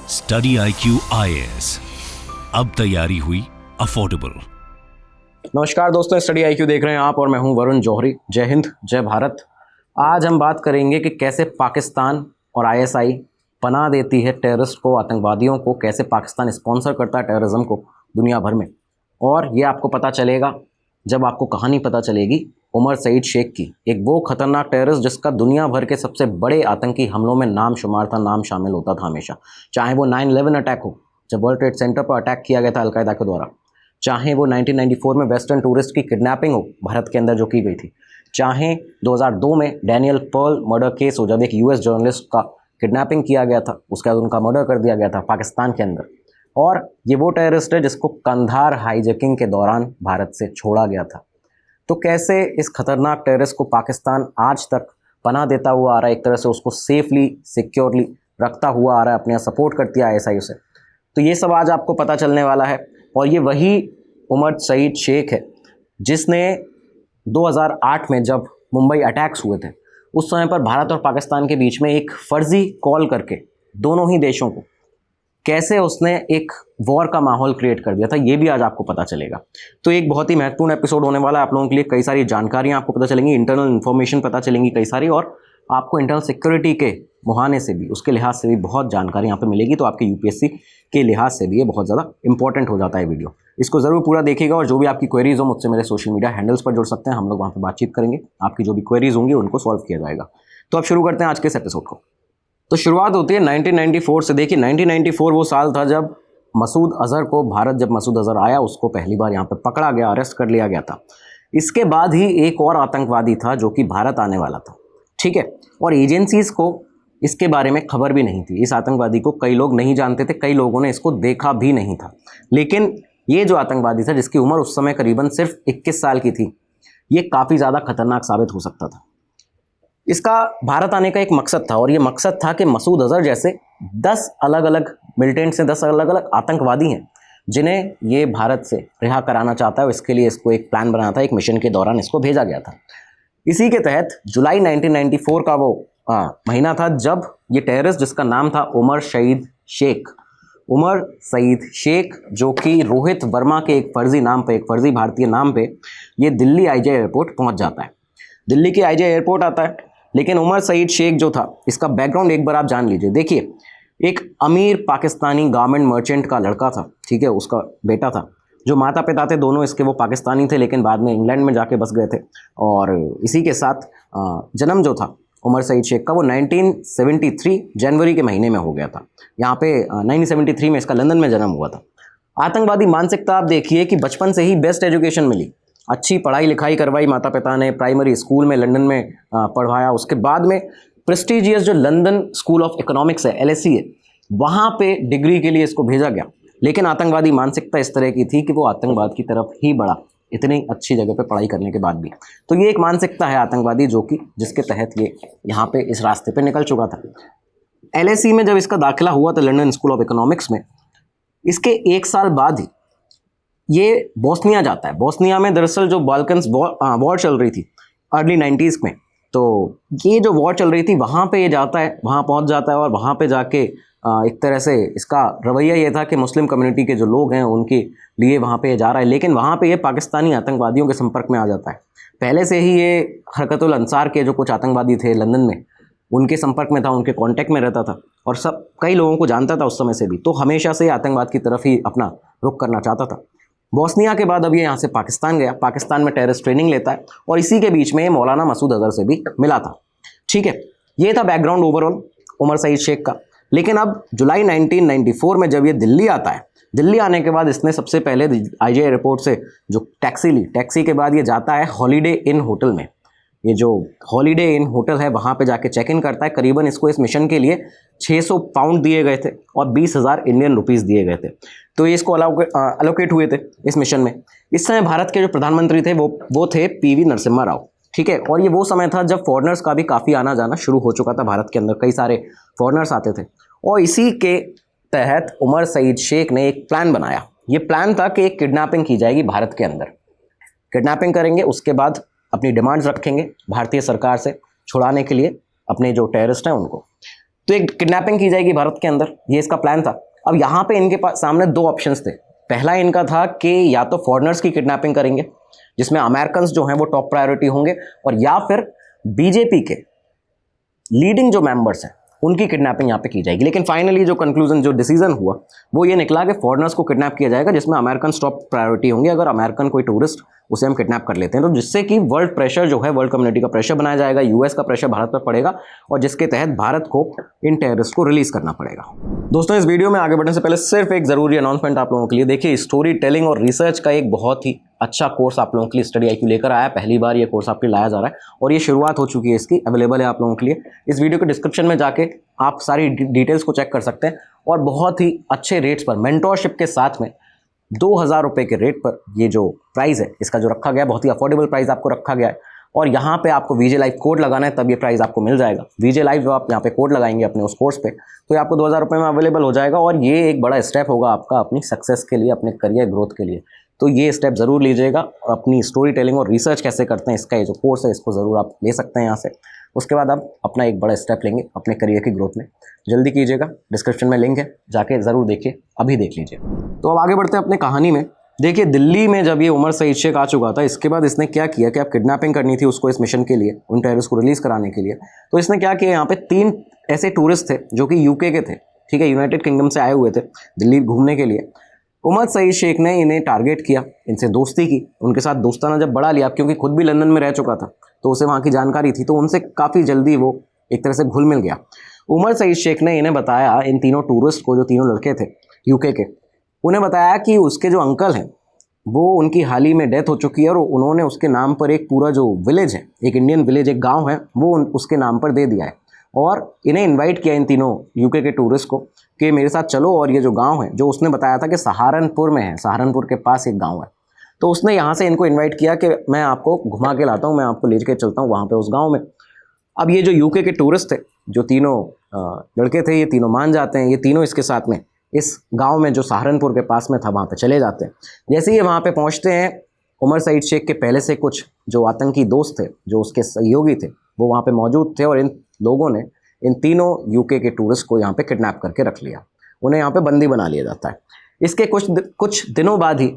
Study IQ IAS, अब तैयारी हुई अफोर्डेबल। नमस्कार दोस्तों, स्टडी IQ देख रहे हैं आप और मैं हूं वरुण जौहरी। जय हिंद, जय भारत। आज हम बात करेंगे कि कैसे पाकिस्तान और ISI पनाह देती है टेररिस्ट को, आतंकवादियों को, कैसे पाकिस्तान स्पॉन्सर करता है टेररिज्म को दुनिया भर में। और ये आपको पता चलेगा जब आपको कहानी पता चलेगी उमर सईद शेख की, एक वो खतरनाक टेररिस्ट जिसका दुनिया भर के सबसे बड़े आतंकी हमलों में नाम शुमार था, नाम शामिल होता था हमेशा। चाहे वो 9/11 अटैक हो, जब वर्ल्ड ट्रेड सेंटर पर अटैक किया गया था अलकायदा के द्वारा, चाहे वो 1994 में वेस्टर्न टूरिस्ट की किडनैपिंग हो भारत के अंदर जो की गई थी, चाहे 2002 में डैनियल पर्ल मर्डर केस हो, जब एक US जर्नलिस्ट का किडनैपिंग किया गया था, उसके बाद उनका मर्डर कर दिया गया था पाकिस्तान के अंदर। और ये वो टेररिस्ट है जिसको कंधार हाईजैकिंग के दौरान भारत से छोड़ा गया था। तो कैसे इस खतरनाक टेररिस्ट को पाकिस्तान आज तक पनाह देता हुआ आ रहा है, एक तरह से उसको सेफली सिक्योरली रखता हुआ आ रहा है, अपने यहाँ सपोर्ट करती है ISI उसे। तो ये सब आज आपको पता चलने वाला है। और ये वही उमर सईद शेख है जिसने 2008 में जब मुंबई अटैक्स हुए थे, उस समय पर भारत और पाकिस्तान के बीच में एक फर्जी कॉल करके दोनों ही देशों को कैसे उसने एक वॉर का माहौल क्रिएट कर दिया था, ये भी आज आपको पता चलेगा। तो एक बहुत ही महत्वपूर्ण एपिसोड होने वाला है आप लोगों के लिए। कई सारी जानकारियां आपको पता चलेंगी, इंटरनल इन्फॉर्मेशन पता चलेंगी कई सारी, और आपको इंटरनल सिक्योरिटी के मुहाने से भी, उसके लिहाज से भी बहुत जानकारी यहाँ पे मिलेगी। तो आपके UPSC के लिहाज से भी ये बहुत ज़्यादा इंपॉर्टेंट हो जाता है वीडियो। इसको ज़रूर पूरा देखिएगा और जो भी आपकी क्वेरीज हो मुझसे मेरे सोशल मीडिया हैंडल्स पर जुड़ सकते हैं, हम लोग वहाँ पर बातचीत करेंगे, आपकी जो भी क्वेरीज होंगी उनको सॉल्व किया जाएगा। तो अब शुरू करते हैं आज के इस एपिसोड को। तो शुरुआत होती है 1994 से। देखिए 1994 वो साल था जब मसूद अजहर को, भारत जब मसूद अजहर आया उसको पहली बार यहाँ पे पकड़ा गया, अरेस्ट कर लिया गया था। इसके बाद ही एक और आतंकवादी था जो कि भारत आने वाला था, ठीक है। और एजेंसीज को इसके बारे में खबर भी नहीं थी। इस आतंकवादी को कई लोग नहीं जानते थे, कई लोगों ने इसको देखा भी नहीं था। लेकिन ये जो आतंकवादी था जिसकी उम्र उस समय करीबन सिर्फ 21 साल की थी, ये काफ़ी ज़्यादा खतरनाक साबित हो सकता था। इसका भारत आने का एक मकसद था, और ये मकसद था कि मसूद अजहर जैसे 10 अलग अलग मिलिटेंट्स हैं, 10 अलग अलग आतंकवादी हैं जिन्हें ये भारत से रिहा कराना चाहता है। इसके लिए इसको एक प्लान बनाना था, एक मिशन के दौरान इसको भेजा गया था। इसी के तहत जुलाई 1994 का वो महीना था जब ये टेररिस्ट, जिसका नाम था उमर सईद शेख, जो कि रोहित वर्मा के एक फर्जी नाम पे, एक फर्जी भारतीय नाम पे, ये दिल्ली IJ एयरपोर्ट पहुंच जाता है। दिल्ली के IJ एयरपोर्ट आता है। लेकिन उमर सईद शेख जो था, इसका बैकग्राउंड एक बार आप जान लीजिए। देखिए, एक अमीर पाकिस्तानी गारमेंट मर्चेंट का लड़का था, ठीक है, उसका बेटा था। जो माता पिता थे दोनों इसके वो पाकिस्तानी थे, लेकिन बाद में इंग्लैंड में जाके बस गए थे। और इसी के साथ जन्म जो था उमर सईद शेख का, वो 1973 जनवरी के महीने में हो गया था। यहाँ पे 1973 में इसका लंदन में जन्म हुआ था। आतंकवादी मानसिकता आप देखिए कि बचपन से ही बेस्ट एजुकेशन मिली, अच्छी पढ़ाई लिखाई करवाई माता पिता ने, प्राइमरी स्कूल में लंदन में पढ़वाया। उसके बाद में प्रेस्टिजियस जो लंदन स्कूल ऑफ इकोनॉमिक्स है, LSE है, वहाँ पे डिग्री के लिए इसको भेजा गया। लेकिन आतंकवादी मानसिकता इस तरह की थी कि वो आतंकवाद की तरफ ही बढ़ा, इतनी अच्छी जगह पे पढ़ाई करने के बाद भी। तो ये एक मानसिकता है आतंकवादी जो कि जिसके तहत ये यहाँ पे इस रास्ते पे निकल चुका था। LSE में जब इसका दाखिला हुआ था, लंदन स्कूल ऑफ इकोनॉमिक्स में, इसके 1 साल बाद ही ये बोस्निया जाता है। बोस्निया में दरअसल जो बाल्कन्स वॉर चल रही थी अर्ली 90s में, तो ये जो वॉर चल रही थी वहाँ पे ये जाता है, वहाँ पहुँच जाता है। और वहाँ पे जाके एक तरह से इसका रवैया ये था कि मुस्लिम कम्युनिटी के जो लोग हैं उनके लिए वहाँ पे ये जा रहा है। लेकिन वहाँ पे ये पाकिस्तानी आतंकवादियों के संपर्क में आ जाता है। पहले से ही ये हरकतुल अंसार के जो कुछ आतंकवादी थे लंदन में, उनके संपर्क में था, उनके कांटेक्ट में रहता था और सब कई लोगों को जानता था उस समय से भी। तो हमेशा से आतंकवाद की तरफ ही अपना रुख करना चाहता था। बोस्निया के बाद अब ये यहाँ से पाकिस्तान गया, पाकिस्तान में टेररिस्ट ट्रेनिंग लेता है, और इसी के बीच में मौलाना मसूद अजहर से भी मिला था, ठीक है। ये था बैकग्राउंड ओवरऑल उमर सईद शेख का। लेकिन अब जुलाई 1994 में जब ये दिल्ली आता है, दिल्ली आने के बाद इसने सबसे पहले IJ एयरपोर्ट से जो टैक्सी ली, टैक्सी के बाद ये जाता है हॉलीडे इन होटल में। ये जो हॉलीडे इन होटल है वहाँ पे जाके चेक इन करता है। करीबन इसको इस मिशन के लिए 600 पाउंड दिए गए थे और 20,000 इंडियन रुपीज़ दिए गए थे। तो ये इसको अलोकेट हुए थे इस मिशन में। इस समय भारत के जो प्रधानमंत्री थे वो थे PV नरसिम्हा राव, ठीक है। और ये वो समय था जब फॉरेनर्स का भी काफ़ी आना जाना शुरू हो चुका था भारत के अंदर, कई सारे फॉरेनर्स आते थे। और इसी के तहत उमर सईद शेख ने एक प्लान बनाया। ये प्लान था कि एक किडनैपिंग की जाएगी भारत के अंदर, किडनैपिंग करेंगे, उसके बाद अपनी डिमांड्स रखेंगे भारतीय सरकार से छुड़ाने के लिए अपने जो टेररिस्ट हैं उनको। तो एक किडनैपिंग की जाएगी भारत के अंदर, ये इसका प्लान था। अब यहाँ पे इनके पास सामने दो ऑप्शंस थे। पहला इनका था कि या तो फॉरेनर्स की किडनैपिंग करेंगे जिसमें अमेरिकन्स जो हैं वो टॉप प्रायोरिटी होंगे, और या फिर बीजेपी के लीडिंग जो मेंबर्स हैं उनकी किडनैपिंग यहाँ पे की जाएगी। लेकिन फाइनली जो कंक्लूजन, जो डिसीजन हुआ वो ये निकला कि फॉरेनर्स को किडनैप किया जाएगा जिसमें अमेरिकन टॉप प्रायोरिटी होंगे। अगर अमेरिकन कोई टूरिस्ट उसे हम किडनैप कर लेते हैं तो जिससे कि वर्ल्ड प्रेशर जो है, वर्ल्ड कम्युनिटी का प्रेशर बनाया जाएगा, यूएस का प्रेशर भारत पर पड़ेगा और जिसके तहत भारत को इन टेररिस्ट को रिलीज करना पड़ेगा। दोस्तों, इस वीडियो में आगे बढ़ने से पहले सिर्फ एक जरूरी अनाउंसमेंट आप लोगों के लिए। देखिए, स्टोरी टेलिंग और रिसर्च का एक बहुत ही अच्छा कोर्स आप लोगों के लिए स्टडी IQ लेकर आया। पहली बार ये कोर्स आपके लाया जा रहा है और ये शुरुआत हो चुकी है इसकी, अवेलेबल है आप लोगों के लिए। इस वीडियो के डिस्क्रिप्शन में जाके आप सारी डिटेल्स को चेक कर सकते हैं और बहुत ही अच्छे रेट्स पर मेंटोरशिप के साथ में 2000 रुपये के रेट पर ये जो प्राइस है इसका जो रखा गया है, बहुत ही अफोर्डेबल प्राइस आपको रखा गया है। और यहाँ पे आपको VJ Live कोड लगाना है तब ये प्राइस आपको मिल जाएगा। VJ Live जो आप यहाँ पे कोड लगाएंगे अपने उस कोर्स पे तो ये आपको 2000 रुपये में अवेलेबल हो जाएगा और ये एक बड़ा स्टेप होगा आपका अपनी सक्सेस के लिए, अपने करियर ग्रोथ के लिए। तो ये स्टेप ज़रूर लीजिएगा। अपनी स्टोरी टेलिंग और रिसर्च कैसे करते हैं इसका ये जो कोर्स है इसको ज़रूर आप ले सकते हैं यहाँ से। उसके बाद आप अपना एक बड़ा स्टेप लेंगे अपने करियर की ग्रोथ में। जल्दी कीजिएगा, डिस्क्रिप्शन में लिंक है, जाके ज़रूर देखिए, अभी देख लीजिए। तो अब आगे बढ़ते हैं अपने कहानी में। देखिए, दिल्ली में जब ये उमर सईद शेख आ चुका था, इसके बाद इसने क्या किया कि अब किडनैपिंग करनी थी उसको इस मिशन के लिए, उन टेररिस्ट को रिलीज़ कराने के लिए। तो इसने क्या किया, यहाँ पे 3 ऐसे टूरिस्ट थे जो कि UK के थे, ठीक है, यूनाइटेड किंगडम से आए हुए थे दिल्ली घूमने के लिए। उमर सईद शेख ने इन्हें टारगेट किया, इनसे दोस्ती की, उनके साथ दोस्ताना जब बढ़ा लिया, क्योंकि खुद भी लंदन में रह चुका था तो उसे वहाँ की जानकारी थी, तो उनसे काफ़ी जल्दी वो एक तरह से घुल मिल गया। उमर सईद शेख ने इन्हें बताया, इन तीनों टूरिस्ट को, जो तीनों लड़के थे UK के, उन्हें बताया कि उसके जो अंकल हैं वो उनकी हाल ही में डेथ हो चुकी है और उन्होंने उसके नाम पर एक पूरा जो विलेज है, एक इंडियन विलेज, एक गाँव है, वो उसके नाम पर दे दिया है। और इन्हें इन्वाइट किया इन तीनों UK के टूरिस्ट को कि मेरे साथ चलो, और ये जो गांव है जो उसने बताया था कि सहारनपुर में है, सहारनपुर के पास एक गांव है, तो उसने यहाँ से इनको इन्वाइट किया कि मैं आपको घुमा के लाता हूँ, मैं आपको ले के चलता हूँ वहाँ पे उस गांव में। अब ये जो UK के टूरिस्ट थे, जो तीनों लड़के थे, ये तीनों मान जाते हैं, ये तीनों इसके साथ में इस गाँव में जो सहारनपुर के पास में था वहाँ पर चले जाते हैं। जैसे ही वहाँ पर पहुँचते हैं, उमर सईद शेख के पहले से कुछ जो आतंकी दोस्त थे, जो उसके सहयोगी थे, वो वहाँ पर मौजूद थे और इन लोगों ने इन तीनों UK के टूरिस्ट को यहाँ पे किडनैप करके रख लिया, उन्हें यहाँ पे बंदी बना लिया जाता है। इसके कुछ दिनों बाद ही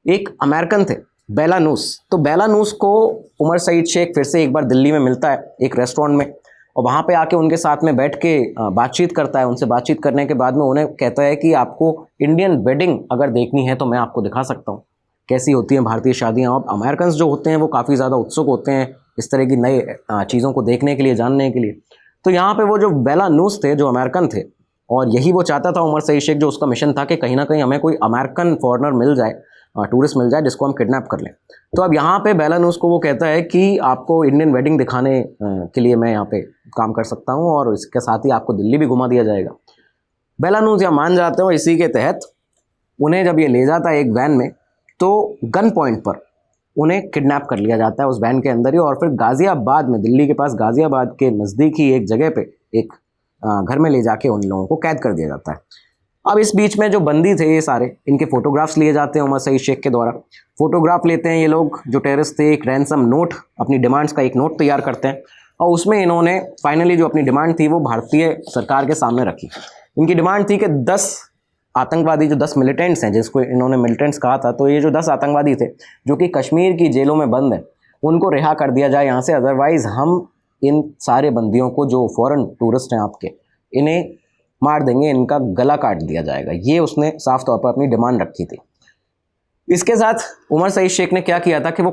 एक अमेरिकन थे, बेलानूस, तो बेलानूस को उमर सईद शेख फिर से एक बार दिल्ली में मिलता है एक रेस्टोरेंट में और वहाँ पे आके उनके साथ में बैठ के बातचीत करता है। उनसे बातचीत करने के बाद में उन्हें कहता है कि आपको इंडियन वेडिंग अगर देखनी है तो मैं आपको दिखा सकता हूँ कैसी होती हैं भारतीय शादियाँ। अब अमेरिकन जो होते हैं वो काफ़ी ज़्यादा उत्सुक होते हैं इस तरह की नई चीज़ों को देखने के लिए, जानने के लिए। तो यहाँ पे वो जो बेलानूस थे, जो अमेरिकन थे, और यही वो चाहता था उमर सईद शेख, जो उसका मिशन था कि कहीं ना कहीं हमें कोई अमेरिकन फॉरेनर मिल जाए, टूरिस्ट मिल जाए जिसको हम किडनैप कर लें। तो अब यहाँ पे बेलानूस को वो कहता है कि आपको इंडियन वेडिंग दिखाने के लिए मैं यहाँ पे काम कर सकता हूँ और इसके साथ ही आपको दिल्ली भी घुमा दिया जाएगा। बेलानूस यहाँ मान जाते हैं और इसी के तहत उन्हें जब ये ले जाता है एक वैन में, तो गन पॉइंट पर उन्हें किडनैप कर लिया जाता है उस वैन के अंदर ही, और फिर गाज़ियाबाद में, दिल्ली के पास गाज़ियाबाद के नज़दीक ही एक जगह पे एक घर में ले जाके उन लोगों को कैद कर दिया जाता है। अब इस बीच में जो बंदी थे ये सारे, इनके फ़ोटोग्राफ्स लिए जाते हैं उमर सईद शेख के द्वारा। फ़ोटोग्राफ लेते हैं ये लोग जो टेररिस्ट थे, एक रैंसम नोट, अपनी डिमांड्स का एक नोट तैयार करते हैं और उसमें इन्होंने फाइनली जो अपनी डिमांड थी वो भारतीय सरकार के सामने रखी। इनकी डिमांड थी कि 10 आतंकवादी, जो 10 मिलिटेंट्स हैं, जिसको इन्होंने मिलिटेंट्स कहा था, तो ये जो 10 आतंकवादी थे जो कि कश्मीर की जेलों में बंद हैं, उनको रिहा कर दिया जाए यहाँ से, अदरवाइज़ हम इन सारे बंदियों को, जो फॉरेन टूरिस्ट हैं आपके, इन्हें मार देंगे, इनका गला काट दिया जाएगा। ये उसने साफ तौर पर अपनी डिमांड रखी थी। इसके साथ उमर सईद शेख ने क्या किया था कि वो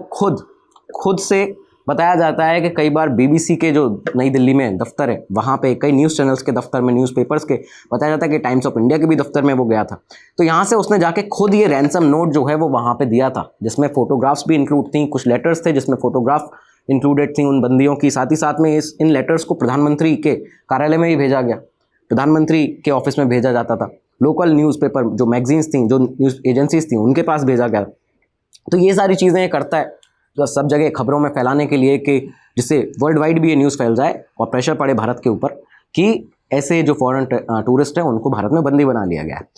खुद से बताया जाता है कि कई बार BBC के जो नई दिल्ली में दफ्तर है वहाँ पे, कई न्यूज़ चैनल्स के दफ्तर में, न्यूज़पेपर्स के, बताया जाता है कि टाइम्स ऑफ इंडिया के भी दफ्तर में वो गया था। तो यहाँ से उसने जाके खुद ये रैंसम नोट जो है वो वहाँ पे दिया था, जिसमें फ़ोटोग्राफ्स भी इंक्लूड थी, कुछ लेटर्स थे जिसमें फ़ोटोग्राफ इंक्लूडेड थी उन बंदियों की। साथ ही साथ में इन लेटर्स को प्रधानमंत्री के कार्यालय में भी भेजा गया, प्रधानमंत्री के ऑफिस में भेजा जाता था, लोकल न्यूज़पेपर जो मैगजीन्स थी, जो न्यूज़ एजेंसीज थी, उनके पास भेजा गया। तो ये सारी चीज़ें ये करता है जो सब जगह खबरों में फैलाने के लिए, कि जिससे वर्ल्ड वाइड भी ये न्यूज़ फैल जाए और प्रेशर पड़े भारत के ऊपर कि ऐसे जो फॉरेन टूरिस्ट हैं उनको भारत में बंदी बना लिया गया है।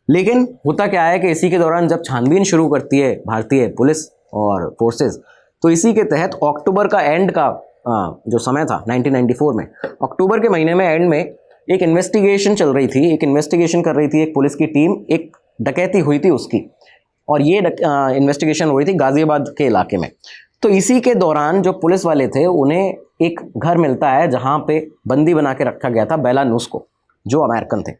लेकिन होता क्या है कि इसी के दौरान जब छानबीन शुरू करती है भारतीय पुलिस और फोर्सेस, तो इसी के तहत अक्टूबर का एंड का जो समय था 1994 में, अक्टूबर के महीने में एंड में एक इन्वेस्टिगेशन चल रही थी, एक इन्वेस्टिगेशन कर रही थी एक पुलिस की टीम, एक डकैती हुई थी उसकी, और ये इन्वेस्टिगेशन हो रही थी गाजियाबाद के इलाके में। तो इसी के दौरान जो पुलिस वाले थे उन्हें एक घर मिलता है जहाँ पे बंदी बना के रखा गया था बेलानूस को, जो अमेरिकन थे।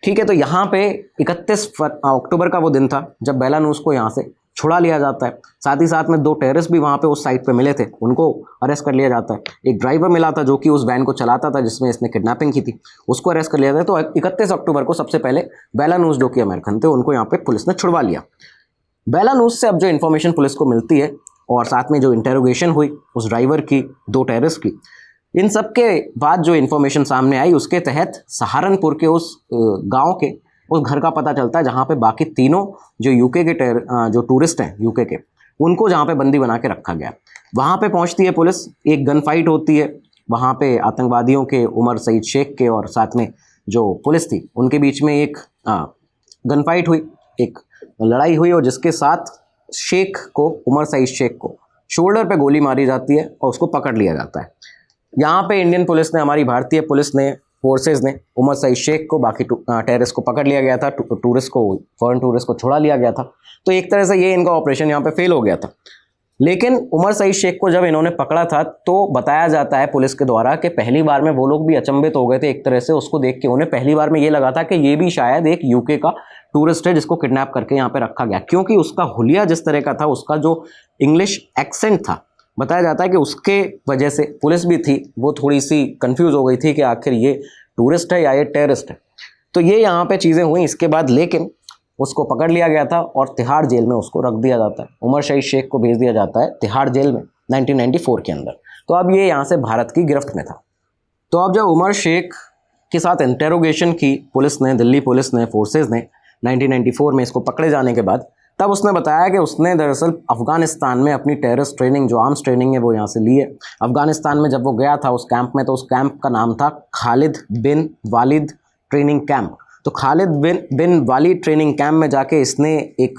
ठीक है, तो यहाँ पे 31 अक्टूबर का वो दिन था जब बेलानूस को यहाँ से छुड़ा लिया जाता है। साथ ही साथ में 2 टेररिस्ट भी वहाँ पे उस साइट पे मिले थे, उनको अरेस्ट कर लिया जाता है। एक ड्राइवर मिला था जो कि उस वैन को चलाता था जिसमें इसने किडनैपिंग की थी, उसको अरेस्ट कर लिया जाता है। तो 31 अक्टूबर को सबसे पहले बेलानूस जो कि अमेरिकन थे उनको यहाँ पे पुलिस ने छुड़वा लिया। बेलानूस से अब जो इन्फॉर्मेशन पुलिस को मिलती है और साथ में जो इंटेरोगेशन हुई उस ड्राइवर की, 2 टेररिस्ट की, इन सब के बाद जो इन्फॉर्मेशन सामने आई उसके तहत सहारनपुर के उस गांव के उस घर का पता चलता है जहां पे बाकी तीनों जो यूके के जो टूरिस्ट हैं यूके के, उनको जहां पे बंदी बना के रखा गया। वहां पे पहुंचती है पुलिस, एक गन फाइट होती है वहां पे आतंकवादियों के, उमर सईद शेख के और साथ में जो पुलिस थी उनके बीच में एक गन फाइट हुई, एक लड़ाई हुई, और जिसके साथ शेख को, उमर सईद शेख को शोल्डर पे गोली मारी जाती है और उसको पकड़ लिया जाता है। यहाँ पे इंडियन पुलिस ने, हमारी भारतीय पुलिस ने, फोर्सेज ने उमर सईद शेख को, बाकी टेररिस्ट को पकड़ लिया गया था, टूरिस्ट को, फॉरेन टूरिस्ट को छोड़ा लिया गया था। तो एक तरह से ये इनका ऑपरेशन यहाँ पे फेल हो गया था। लेकिन उमर सईद शेख को जब इन्होंने पकड़ा था तो बताया जाता है पुलिस के द्वारा कि पहली बार में वो लोग भी अचंभित हो गए थे एक तरह से उसको देख के। उन्हें पहली बार में ये लगा था कि ये भी शायद एक यूके का टूरिस्ट है जिसको किडनैप करके यहाँ पे रखा गया, क्योंकि उसका हुलिया जिस तरह का था, उसका जो इंग्लिश एक्सेंट था, बताया जाता है कि उसके वजह से पुलिस भी थी वो थोड़ी सी कंफ्यूज हो गई थी कि आखिर ये टूरिस्ट है या ये टेररिस्ट है। तो ये यहाँ पे चीज़ें हुई। इसके बाद लेकिन उसको पकड़ लिया गया था और तिहाड़ जेल में उसको रख दिया जाता है। उमर सईद शेख को भेज दिया जाता है तिहाड़ जेल में 1994 के अंदर। तो अब ये यहाँ से भारत की गिरफ्त में था। तो अब जब उमर शेख के साथ इंटेरोगेशन की पुलिस ने, दिल्ली पुलिस ने, फोर्सेज ने 1994 में इसको पकड़े जाने के बाद, तब उसने बताया कि उसने दरअसल अफ़गानिस्तान में अपनी टेररिस्ट ट्रेनिंग, जो आर्म्स ट्रेनिंग है, वो यहाँ से ली है। अफ़गानिस्तान में जब वो गया था उस कैंप में, तो उस कैंप का नाम था खालिद बिन वालिद ट्रेनिंग कैंप। तो खालिद बिन वालिद ट्रेनिंग कैंप में जाके इसने एक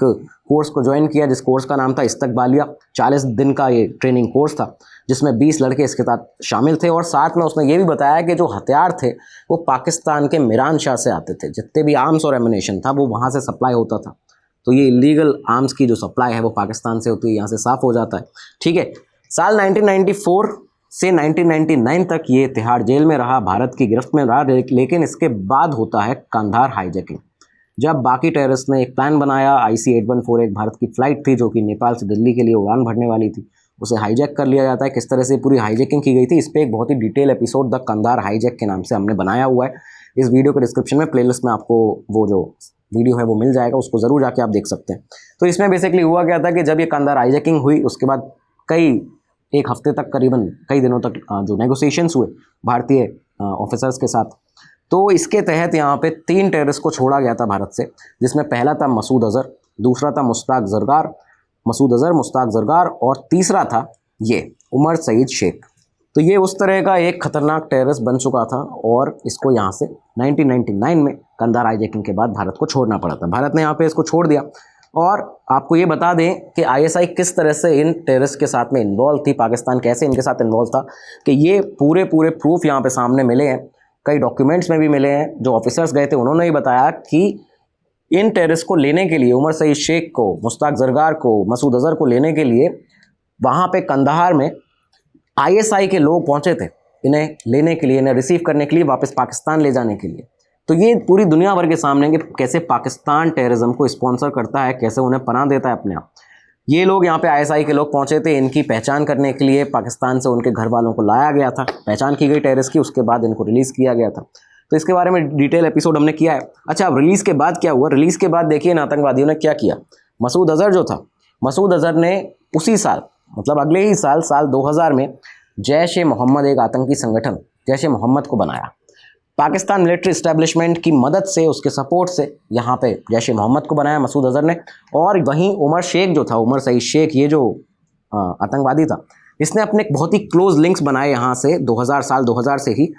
कोर्स को ज्वाइन किया जिस कोर्स का नाम था इस्तकबालिया। 40 दिन का ये ट्रेनिंग कोर्स था जिसमें 20 लड़के इसके साथ शामिल थे। और साथ में उसने ये भी बताया कि जो हथियार थे वो पाकिस्तान के मिरान शाह से आते थे। जितने भी आर्म्स और एमिनेशन था वो वहाँ से सप्लाई होता था। तो ये इलीगल आर्म्स की जो सप्लाई है वो पाकिस्तान से होती है, यहाँ से साफ़ हो जाता है। ठीक है, साल 1994 से 1999 तक ये तिहाड़ जेल में रहा, भारत की गिरफ्त में रहा। लेकिन इसके बाद होता है कंधार हाईजैकिंग, जब बाकी टेररिस्ट ने एक प्लान बनाया। IC-814 एक भारत की फ़्लाइट थी जो कि नेपाल से दिल्ली के लिए उड़ान भरने वाली थी, उसे हाईजैक कर लिया जाता है। किस तरह से पूरी हाईजैकिंग की गई थी इस पर एक बहुत ही detail episode the Kandahar hijack के नाम से हमने बनाया हुआ है। इस वीडियो के डिस्क्रिप्शन में, प्लेलिस्ट में आपको वो जो वीडियो है वो मिल जाएगा, उसको ज़रूर जाके आप देख सकते हैं। तो इसमें बेसिकली हुआ क्या था कि जब ये कंधार हाईजैकिंग हुई उसके बाद एक हफ्ते तक, करीबन कई दिनों तक जो नेगोशिएशंस हुए भारतीय ऑफिसर्स के साथ, तो इसके तहत यहाँ पे 3 टेररिस्ट को छोड़ा गया था भारत से, जिसमें पहला था मसूद अज़हर, दूसरा था मसूद अज़हर मुश्ताक ज़रगार, और तीसरा था ये उमर सईद शेख। तो ये उस तरह का एक खतरनाक टेररिस्ट बन चुका था और इसको यहाँ से 1999 में कंधार हाईजैकिंग के बाद भारत को छोड़ना पड़ा था। भारत ने यहाँ पे इसको छोड़ दिया। और आपको ये बता दें कि ISI किस तरह से इन टेररिस्ट के साथ में इन्वॉल्व थी, पाकिस्तान कैसे इनके साथ इन्वॉल्व था, कि ये पूरे प्रूफ यहाँ पे सामने मिले हैं, कई डॉक्यूमेंट्स में भी मिले हैं। जो ऑफिसर्स गए थे उन्होंने ही बताया कि इन टेररिस्ट को लेने के लिए, उमर सईद शेख को, मुश्ताक ज़रगार को, मसूद अज़हर को लेने के लिए वहाँ पे कंधार में ISI के लोग पहुँचे थे, इन्हें लेने के लिए, इन्हें रिसीव करने के लिए, वापस पाकिस्तान ले जाने के लिए। तो ये पूरी दुनिया भर के सामने कि कैसे पाकिस्तान टेररिज्म को स्पॉन्सर करता है, कैसे उन्हें पनाह देता है अपने आप। ये लोग यहाँ पे ISI के लोग पहुँचे थे, इनकी पहचान करने के लिए पाकिस्तान से उनके घर वालों को लाया गया था, पहचान की गई टेररिस्ट की, उसके बाद इनको रिलीज़ किया गया था। तो इसके बारे में डिटेल एपिसोड हमने किया है। अच्छा, अब रिलीज़ के बाद क्या हुआ? रिलीज़ के बाद देखिए इन आतंकवादियों ने क्या किया। मसूद अज़हर जो था, मसूद अज़हर ने उसी साल, मतलब अगले ही साल 2000 में जैश-ए-मोहम्मद, एक आतंकी संगठन जैश-ए-मोहम्मद को बनाया। पाकिस्तान मिलिट्री इस्टेब्लिशमेंट की मदद से, उसके सपोर्ट से यहाँ पे जैश-ए-मोहम्मद को बनाया मसूद अज़हर ने। और वहीं उमर शेख जो था, उमर सईद शेख, ये जो आतंकवादी था, इसने अपने बहुत ही क्लोज लिंक्स बनाए यहाँ से 2000 से ही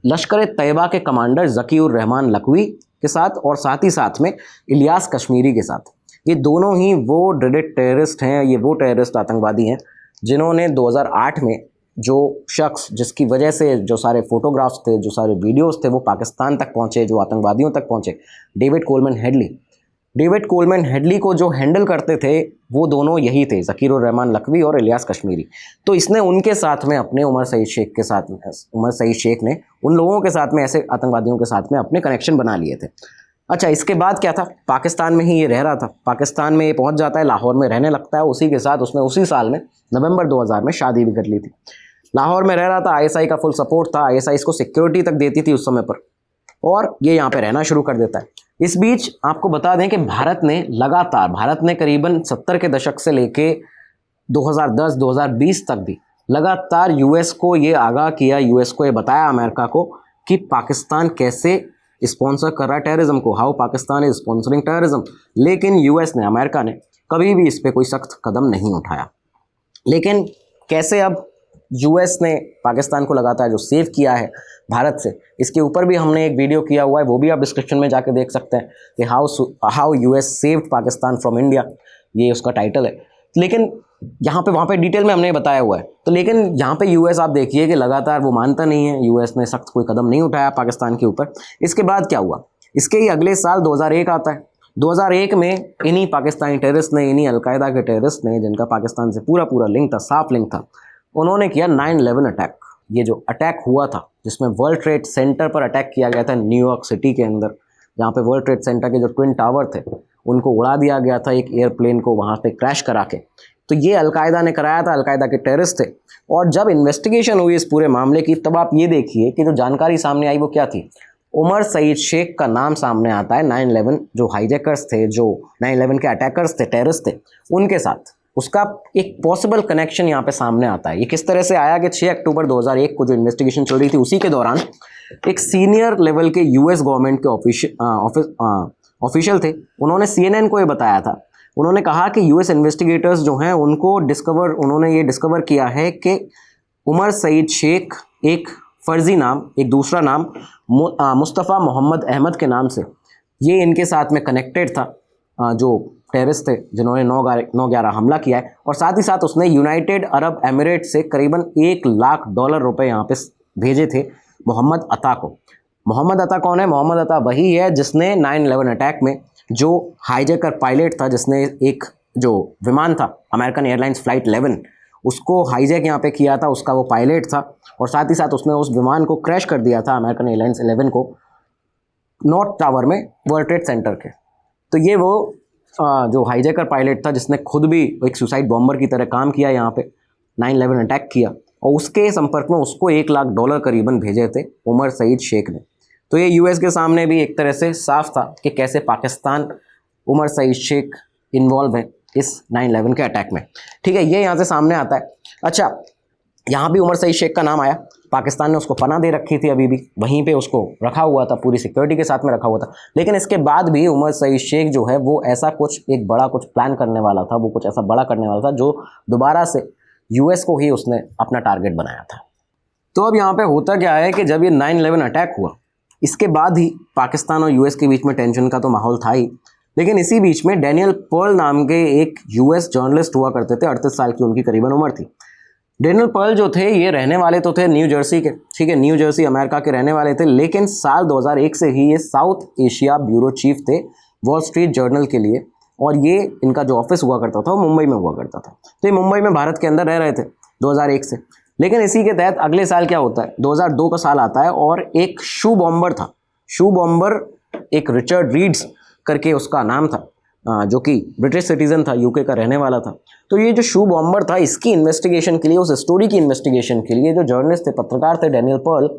लश्कर-ए-तैयबा के कमांडर ज़कीउर रहमान लखवी के साथ, और साथ ही साथ में इलियास कश्मीरी के साथ। ये दोनों ही वो ड्रेडेड टेररिस्ट हैं, ये वो टेररिस्ट आतंकवादी हैं जिन्होंने 2008 में जो शख्स जिसकी वजह से जो सारे फोटोग्राफ्स थे, जो सारे वीडियोस थे वो पाकिस्तान तक पहुँचे, जो आतंकवादियों तक पहुँचे, David Coleman Headley. David Coleman Headley को जो हैंडल करते थे वो दोनों यही थे, ज़कीर उर रहमान लखवी और इलियास कश्मीरी। तो इसने उनके साथ में अपने उमर सईद शेख के साथ, उमर सईद शेख ने उन लोगों के साथ में, ऐसे आतंकवादियों के साथ में अपने कनेक्शन बना लिए थे। अच्छा, इसके बाद क्या था, पाकिस्तान में ही ये रह रहा था, पाकिस्तान में ये पहुंच जाता है, लाहौर में रहने लगता है। उसी के साथ उसने उसी साल में नवंबर 2000 में शादी भी कर ली थी। लाहौर में रह रहा था, आईएसआई का फुल सपोर्ट था, आईएसआई इसको सिक्योरिटी तक देती थी उस समय पर, और ये यहाँ पे रहना शुरू कर देता है। इस बीच आपको बता दें कि भारत ने करीबन 70 के दशक से लेके 2010-2020 तक भी लगातार यूएस को ये आगाह किया, यूएस को ये बताया अमेरिका को कि पाकिस्तान कैसे स्पॉन्सर कर रहा है टेररिज्म को, how Pakistan is sponsoring terrorism. लेकिन यूएस ने, अमेरिका ने कभी भी इस पर कोई सख्त कदम नहीं उठाया। लेकिन कैसे अब यूएस ने पाकिस्तान को लगातार जो सेव किया है भारत से, इसके ऊपर भी हमने एक वीडियो किया हुआ है, वो भी आप डिस्क्रिप्शन में जाके देख सकते हैं कि how US saved Pakistan from India, ये उसका टाइटल है। लेकिन यहाँ पे, वहाँ पे डिटेल में हमने बताया हुआ है। तो लेकिन यहाँ पे यूएस आप देखिए कि लगातार वो मानता नहीं है, यूएस ने सख्त कोई कदम नहीं उठाया पाकिस्तान के ऊपर। इसके बाद क्या हुआ, इसके ही अगले साल 2001 आता है। 2001 में इन्हीं पाकिस्तानी टेररिस्ट ने, इन्हीं अलकायदा के टेररिस्ट ने, जिनका पाकिस्तान से पूरा लिंक था, साफ लिंक था, उन्होंने किया 9/11 अटैक। ये जो अटैक हुआ था, जिसमें वर्ल्ड ट्रेड सेंटर पर अटैक किया गया था न्यूयॉर्क सिटी के अंदर, जहाँ पे वर्ल्ड ट्रेड सेंटर के जो ट्विन टावर थे उनको उड़ा दिया गया था एक एयरप्लेन को वहाँ पे क्रैश करा के। तो ये अलकायदा ने कराया था, अलकायदा के टेररिस्ट थे। और जब इन्वेस्टिगेशन हुई इस पूरे मामले की, तब आप ये देखिए कि जो जानकारी सामने आई वो क्या थी। उमर सईद शेख का नाम सामने आता है 9/11 जो हाईजैकर्स थे, जो 9/11 के अटैकर्स थे, टेररिस्ट थे, उनके साथ उसका एक पॉसिबल कनेक्शन यहाँ पे सामने आता है। ये किस तरह से आया कि 6 अक्टूबर 2001 को जो इन्वेस्टिगेशन चल रही थी, उसी के दौरान एक सीनियर लेवल के यूएस गवर्नमेंट के ऑफिशियल थे, उन्होंने CNN को ये बताया था। उन्होंने कहा कि यूएस इन्वेस्टिगेटर्स जो हैं उन्होंने ये डिस्कवर किया है कि उमर सईद शेख एक फर्जी नाम, एक दूसरा नाम मुस्तफ़ा मोहम्मद अहमद के नाम से ये इनके साथ में कनेक्टेड था, जो टेररिस्ट थे जिन्होंने 9/11 हमला किया है। और साथ ही साथ उसने यूनाइटेड अरब एमिरेट से करीबन $1 लाख रुपए यहाँ पे भेजे थे मोहम्मद अता को। मोहम्मद अता कौन है? मोहम्मद अता वही है जिसने 9/11 अटैक में जो हाईजैकर पायलट था, जिसने एक जो विमान था अमेरिकन एयरलाइंस फ्लाइट 11 उसको हाईजैक यहाँ पे किया था, उसका वो पायलट था। और साथ ही साथ उसने उस विमान को क्रैश कर दिया था, अमेरिकन एयरलाइंस 11 को, नॉर्थ टावर में वर्ल्ड ट्रेड सेंटर के। तो ये वो जो हाईजैकर पायलट था जिसने खुद भी एक सुसाइड बॉम्बर की तरह काम किया, यहाँ पे 9/11 अटैक किया, और उसके संपर्क में उसको $1 लाख करीबन भेजे थे उमर सईद शेख ने। तो ये यूएस के सामने भी एक तरह से साफ था कि कैसे पाकिस्तान, उमर सईद शेख इन्वॉल्व है इस 9/11 के अटैक में। ठीक है, ये यहाँ से सामने आता है। अच्छा, यहाँ भी उमर सईद शेख का नाम आया। पाकिस्तान ने उसको पनाह दे रखी थी, अभी भी वहीं पे उसको रखा हुआ था, पूरी सिक्योरिटी के साथ में रखा हुआ था। लेकिन इसके बाद भी उमर सईद शेख जो है वो ऐसा कुछ एक बड़ा कुछ प्लान करने वाला था, वो कुछ ऐसा बड़ा करने वाला था जो दोबारा से यूएस को ही उसने अपना टारगेट बनाया था। तो अब यहाँ पे होता क्या है कि जब ये 9/11 अटैक हुआ, इसके बाद ही पाकिस्तान और यूएस के बीच में टेंशन का तो माहौल था ही। लेकिन इसी बीच में डैनियल पर्ल नाम के एक यूएस जर्नलिस्ट हुआ करते थे, 38 साल की उनकी करीबन उम्र थी। डैनियल पर्ल जो थे ये रहने वाले तो थे न्यू जर्सी के, ठीक है, न्यू जर्सी अमेरिका के रहने वाले थे। लेकिन साल 2001 से ही ये साउथ एशिया ब्यूरो चीफ थे वॉल स्ट्रीट जर्नल के लिए, और ये इनका जो ऑफिस हुआ करता था वो मुंबई में हुआ करता था। तो ये मुंबई में भारत के अंदर रह रहे थे 2001 से। लेकिन इसी के तहत अगले साल क्या होता है, 2002 का साल आता है, और एक शू बॉम्बर था, शू बॉम्बर एक रिचर्ड रीड्स करके उसका नाम था, जो कि ब्रिटिश सिटीज़न था, यूके का रहने वाला था। तो ये जो शू बॉम्बर था, इसकी इन्वेस्टिगेशन के लिए, उस स्टोरी की इन्वेस्टिगेशन के लिए जो जर्नलिस्ट थे, पत्रकार थे डैनियल पर्ल,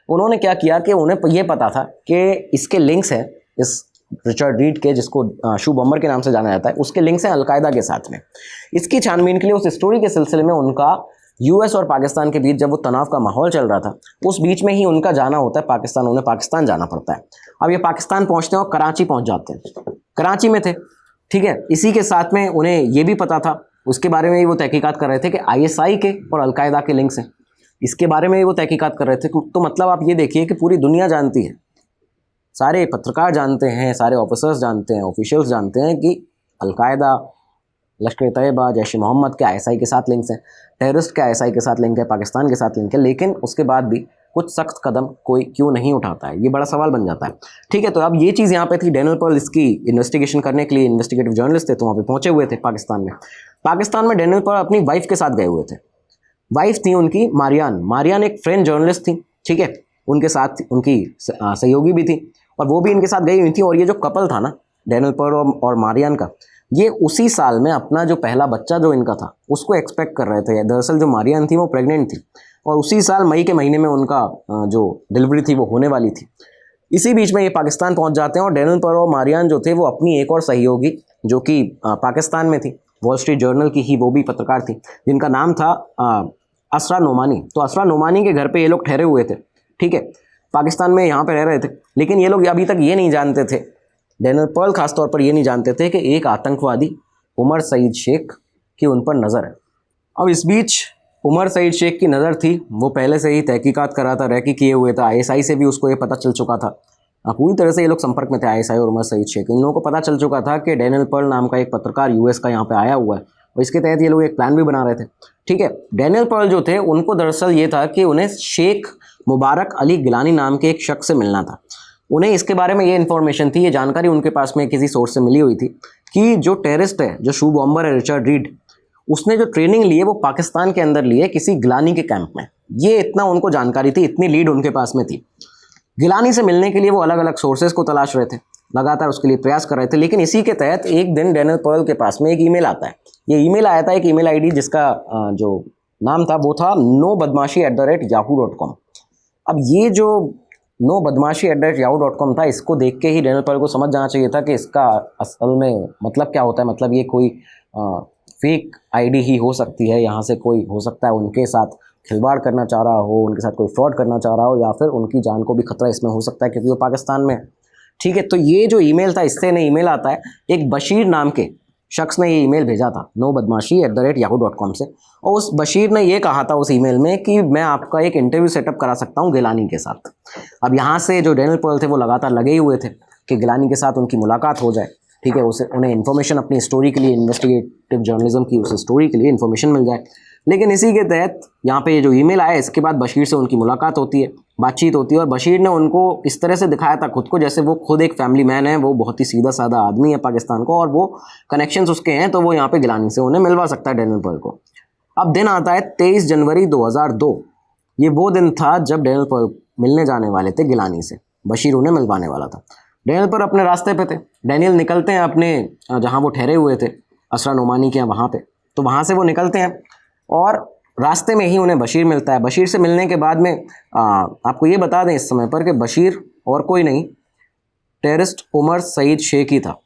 उन्होंने क्या किया कि उन्हें ये पता था कि इसके लिंक्स हैं, इस रिचर्ड रीड के, जिसको शू बॉम्बर के नाम से जाना जाता है, उसके लिंक्स हैं अलकायदा के साथ में। इसकी छानबीन के लिए उस स्टोरी के सिलसिले में उनका यूएस और पाकिस्तान के बीच जब वो तनाव का माहौल चल रहा था, उस बीच में ही उनका जाना होता है पाकिस्तान, उन्हें पाकिस्तान जाना पड़ता है। अब ये पाकिस्तान पहुंचते हैं और कराची पहुंच जाते हैं, कराची में थे, ठीक है। इसी के साथ में उन्हें ये भी पता था, उसके बारे में ही वो तहकीकात कर रहे थे कि आईएसआई के और अलकायदा के लिंक्स हैं, इसके बारे में ही वो तहकीकात कर रहे थे। तो मतलब आप ये देखिए कि पूरी दुनिया जानती है, सारे पत्रकार जानते हैं, सारे ऑफिसर्स जानते हैं, ऑफिशियल्स जानते हैं कि अलकायदा लश्कर तैयबा, जैश ए मोहम्मद के, आईएसआई के साथ लिंक्स हैं, टेररिस्ट के आईएसआई के साथ लिंक है, पाकिस्तान के साथ लिंक है, लेकिन उसके बाद भी कुछ सख्त कदम कोई क्यों नहीं उठाता है, ये बड़ा सवाल बन जाता है। ठीक है, तो अब ये चीज़ यहाँ पे थी, डैनियल पर्ल इसकी इन्वेस्टिगेशन करने के लिए इन्वेस्टिगेटिव जर्नलिस्ट थे, तो वहाँ पे पहुंचे हुए थे पाकिस्तान में। पाकिस्तान में डैनियल पर्ल अपनी वाइफ के साथ गए हुए थे। वाइफ थी उनकी मारियान एक फ्रेंच जर्नलिस्ट थी, ठीक है, उनके साथ उनकी सहयोगी भी थी, और वो भी इनके साथ गई हुई थी। और ये जो कपल था ना, डैनियल पर्ल और मारियान का, ये उसी साल में अपना जो पहला बच्चा जो इनका था उसको एक्सपेक्ट कर रहे थे। दरअसल जो मारियान थी वो प्रेग्नेंट थी, और उसी साल मई के महीने में उनका जो डिलीवरी थी वो होने वाली थी। इसी बीच में ये पाकिस्तान पहुंच जाते हैं, और डैनियल पर्ल और मारियान जो थे वो अपनी एक और सहयोगी जो कि पाकिस्तान में थी, वॉल स्ट्रीट जर्नल की ही वो भी पत्रकार थी, जिनका नाम था असरा नोमानी। तो असरा नोमानी के घर पे ये लोग ठहरे हुए थे, ठीक है, पाकिस्तान में यहाँ पे रह रहे थे। लेकिन ये लोग अभी तक ये नहीं जानते थे, डैनियल पर्ल खासतौर पर ये नहीं जानते थे कि एक आतंकवादी उमर सईद शेख की उन पर नज़र है। अब इस बीच उमर सईद शेख की नज़र थी, वो पहले से ही तहकीकात कर रहा था, रैकी किए हुए था, आईएसआई से भी उसको ये पता चल चुका था। पूरी तरह से ये लोग संपर्क में थे, आईएसआई और उमर सईद शेख। इन लोगों को पता चल चुका था कि डैनियल पर्ल नाम का एक पत्रकार यूएस का यहाँ पे आया हुआ है, और इसके तहत ये लोग एक प्लान भी बना रहे थे। ठीक है, डैनियल पर्ल जो थे उनको दरअसल ये था कि उन्हें शेख मुबारक अली गिलानी नाम के एक शख्स से मिलना था। उन्हें इसके बारे में ये इन्फॉर्मेशन थी, ये जानकारी उनके पास में किसी सोर्स से मिली हुई थी कि जो टेररिस्ट है, जो शू बॉम्बर है रिचर्ड रीड, उसने जो ट्रेनिंग ली है वो पाकिस्तान के अंदर ली है किसी गिलानी के कैंप में। ये इतना उनको जानकारी थी, इतनी लीड उनके पास में थी। गिलानी से मिलने के लिए वो अलग अलग सोर्सेज को तलाश रहे थे, लगातार उसके लिए प्रयास कर रहे थे। लेकिन इसी के तहत एक दिन डैनियल पर्ल के पास में एक ईमेल आता है। ये ईमेल आया था, एक ईमेल आईडी जिसका जो नाम था वो था nobadmashi@yahoo.com। अब ये जो nobadmashi@yahoo.com था, इसको देख के ही डैनियल पर्ल को समझ जाना चाहिए था कि इसका असल में मतलब क्या होता है। मतलब ये कोई फेक आईडी ही हो सकती है, यहाँ से कोई हो सकता है उनके साथ खिलवाड़ करना चाह रहा हो, उनके साथ कोई फ्रॉड करना चाह रहा हो, या फिर उनकी जान को भी खतरा इसमें हो सकता है क्योंकि वो पाकिस्तान में है। ठीक है, तो ये जो ईमेल था, इससे ने ईमेल आता है, एक बशीर नाम के शख्स ने ये ईमेल भेजा था nobadmashi@yahoo.com से, और उस बशीर ने ये कहा था उस ईमेल में कि मैं आपका एक इंटरव्यू सेटअप करा सकता हूँ गिलानी के साथ। अब यहाँ से जो डैनियल पर्ल थे वो लगातार लगे ही हुए थे कि गिलानी के साथ उनकी मुलाकात हो जाए, ठीक है, उसे उन्हें इन्फॉर्मेशन अपनी स्टोरी के लिए, इन्वेस्टिगेटिव जर्नलिज्म की उस स्टोरी के लिए इन्फॉर्मेशन मिल जाए। लेकिन इसी के तहत यहाँ पे ये जो ईमेल आया, इसके बाद बशीर से उनकी मुलाकात होती है, बातचीत होती है, और बशीर ने उनको इस तरह से दिखाया था खुद को जैसे वो खुद एक फैमिली मैन है, वो बहुत ही सीधा साधा आदमी है पाकिस्तान को, और वो कनेक्शंस उसके हैं, तो वो यहाँ पे गिलानी से उन्हें मिलवा सकता है डैनियल पर्ल को। अब दिन आता है 23 जनवरी 2002। ये वो दिन था जब डैनियल पर्ल मिलने जाने वाले थे गिलानी से, बशीर उन्हें मिलवाने वाला था। डैनियल पर्ल अपने रास्ते पे थे, डैनियल निकलते हैं अपने जहाँ वो ठहरे हुए थे असरा नोमानी के वहाँ पे, तो वहाँ से वो निकलते हैं और रास्ते में ही उन्हें बशीर मिलता है। बशीर से मिलने के बाद में आपको ये बता दें इस समय पर कि बशीर और कोई नहीं, टेररिस्ट उमर सईद शेख ही था।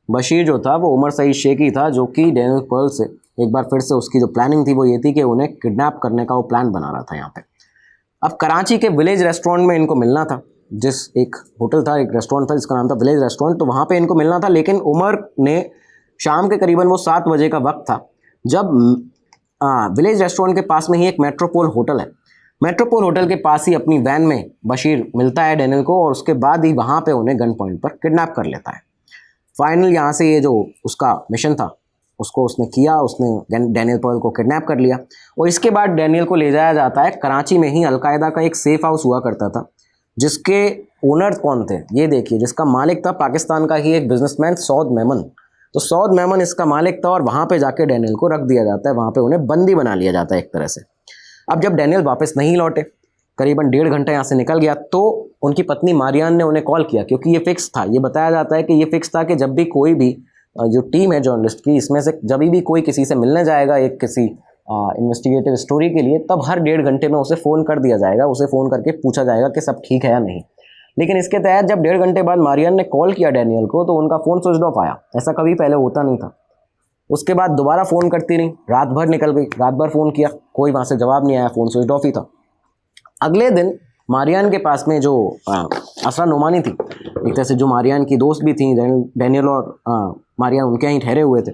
बशीर जो था वो उमर सईद शेख ही था, जो कि डैनियल पर्ल से एक बार फिर से उसकी जो प्लानिंग थी वो ये थी कि उन्हें किडनैप करने का वो प्लान बना रहा था यहाँ पे। अब कराची के विलेज रेस्टोरेंट में इनको मिलना था, जिस एक होटल था, एक रेस्टोरेंट था जिसका नाम था विलेज रेस्टोरेंट, तो वहाँ पे इनको मिलना था। लेकिन उमर ने शाम के करीबन वो 7 बजे का वक्त था जब विलेज रेस्टोरेंट के पास में ही एक मेट्रोपोल होटल है, मेट्रोपोल होटल के पास ही अपनी वैन में बशीर मिलता है डैनियल को, और उसके बाद ही वहाँ पे उन्हें गन पॉइंट पर किडनैप कर लेता है। फाइनल यहाँ से ये जो उसका मिशन था उसको उसने किया, उसने डैनियल पर्ल को किडनैप कर लिया, और इसके बाद डैनियल को ले जाया जाता है कराची में ही अलकायदा का एक सेफ हाउस हुआ करता था, जिसके ओनर कौन थे ये देखिए, जिसका मालिक था पाकिस्तान का ही एक बिजनेसमैन सौद मेमन। तो सौद मेमन इसका मालिक था, और वहाँ पे जाके डैनियल को रख दिया जाता है, वहाँ पे उन्हें बंदी बना लिया जाता है एक तरह से। अब जब डैनियल वापस नहीं लौटे, करीबन 1.5 घंटा यहाँ से निकल गया, तो उनकी पत्नी मारियान ने उन्हें कॉल किया, क्योंकि ये फिक्स था, ये बताया जाता है कि ये फिक्स था कि जब भी कोई भी जो टीम है जर्नलिस्ट की, इसमें से जब भी कोई किसी से मिलने जाएगा एक किसी इन्वेस्टिगेटिव स्टोरी के लिए, तब हर 1.5 घंटे में उसे फ़ोन कर दिया जाएगा, उसे फ़ोन करके पूछा जाएगा कि सब ठीक है या नहीं। लेकिन इसके तहत जब 1.5 घंटे बाद मारियान ने कॉल किया डैनियल को, तो उनका फ़ोन स्विच ऑफ आया। ऐसा कभी पहले होता नहीं था। उसके बाद दोबारा फ़ोन करती रही, रात भर निकल गई, रात भर फ़ोन किया, कोई वहाँ से जवाब नहीं आया, फ़ोन स्विच ऑफ ही था। अगले दिन मारियान के पास में जो असरा नोमानी थी, एक तरह से जो मारियान की दोस्त भी थी, डैनियल और मारियान उनके यहाँ ठहरे हुए थे,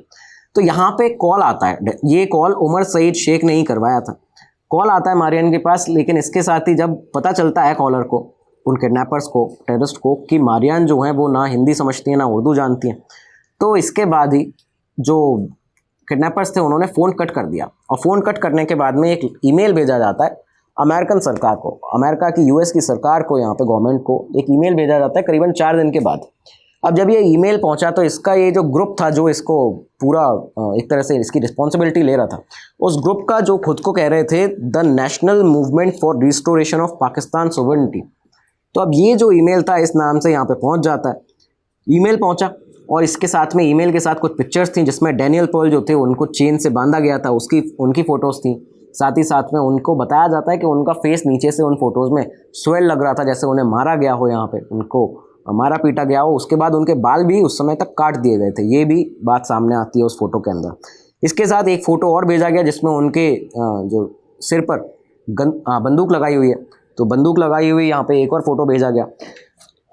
तो यहाँ पे कॉल आता है। ये कॉल उमर सईद शेख ने ही करवाया था। कॉल आता है मारियान के पास, लेकिन इसके साथ ही जब पता चलता है कॉलर को, उन किडनैपर्स को, टेररिस्ट को, कि मारियान जो है वो ना हिंदी समझती हैं ना उर्दू जानती हैं, तो इसके बाद ही जो किडनैपर्स थे उन्होंने फ़ोन कट कर दिया, और फ़ोन कट करने के बाद में एक ईमेल भेजा जाता है अमेरिकन सरकार को, अमेरिका की यूएस की सरकार को, यहाँ पे गवर्नमेंट को एक ईमेल भेजा जाता है करीबन 4 दिन के बाद। अब जब ये ईमेल पहुंचा तो इसका ये जो ग्रुप था जो इसको पूरा एक तरह से इसकी रिस्पॉन्सिबिलिटी ले रहा था, उस ग्रुप का जो खुद को कह रहे थे the national movement for restoration of Pakistan sovereignty, तो अब ये जो ईमेल था इस नाम से यहाँ पे पहुंच जाता है। ईमेल पहुंचा और इसके साथ में ईमेल के साथ कुछ पिक्चर्स थी जिसमें डैनियल पर्ल जो थे उनको चेन से बांधा गया था, उनकी फ़ोटोज़ थी। साथ ही साथ में उनको बताया जाता है कि उनका फेस नीचे से उन फोटोज़ में स्वेल लग रहा था, जैसे उन्हें मारा गया हो, यहाँ पे उनको मारा पीटा गया हो। उसके बाद उनके बाल भी उस समय तक काट दिए गए थे, ये भी बात सामने आती है उस फोटो के अंदर। इसके साथ एक फ़ोटो और भेजा गया जिसमें उनके जो सिर पर बंदूक लगाई हुई है, तो बंदूक लगाई हुई यहाँ पे एक और फ़ोटो भेजा गया।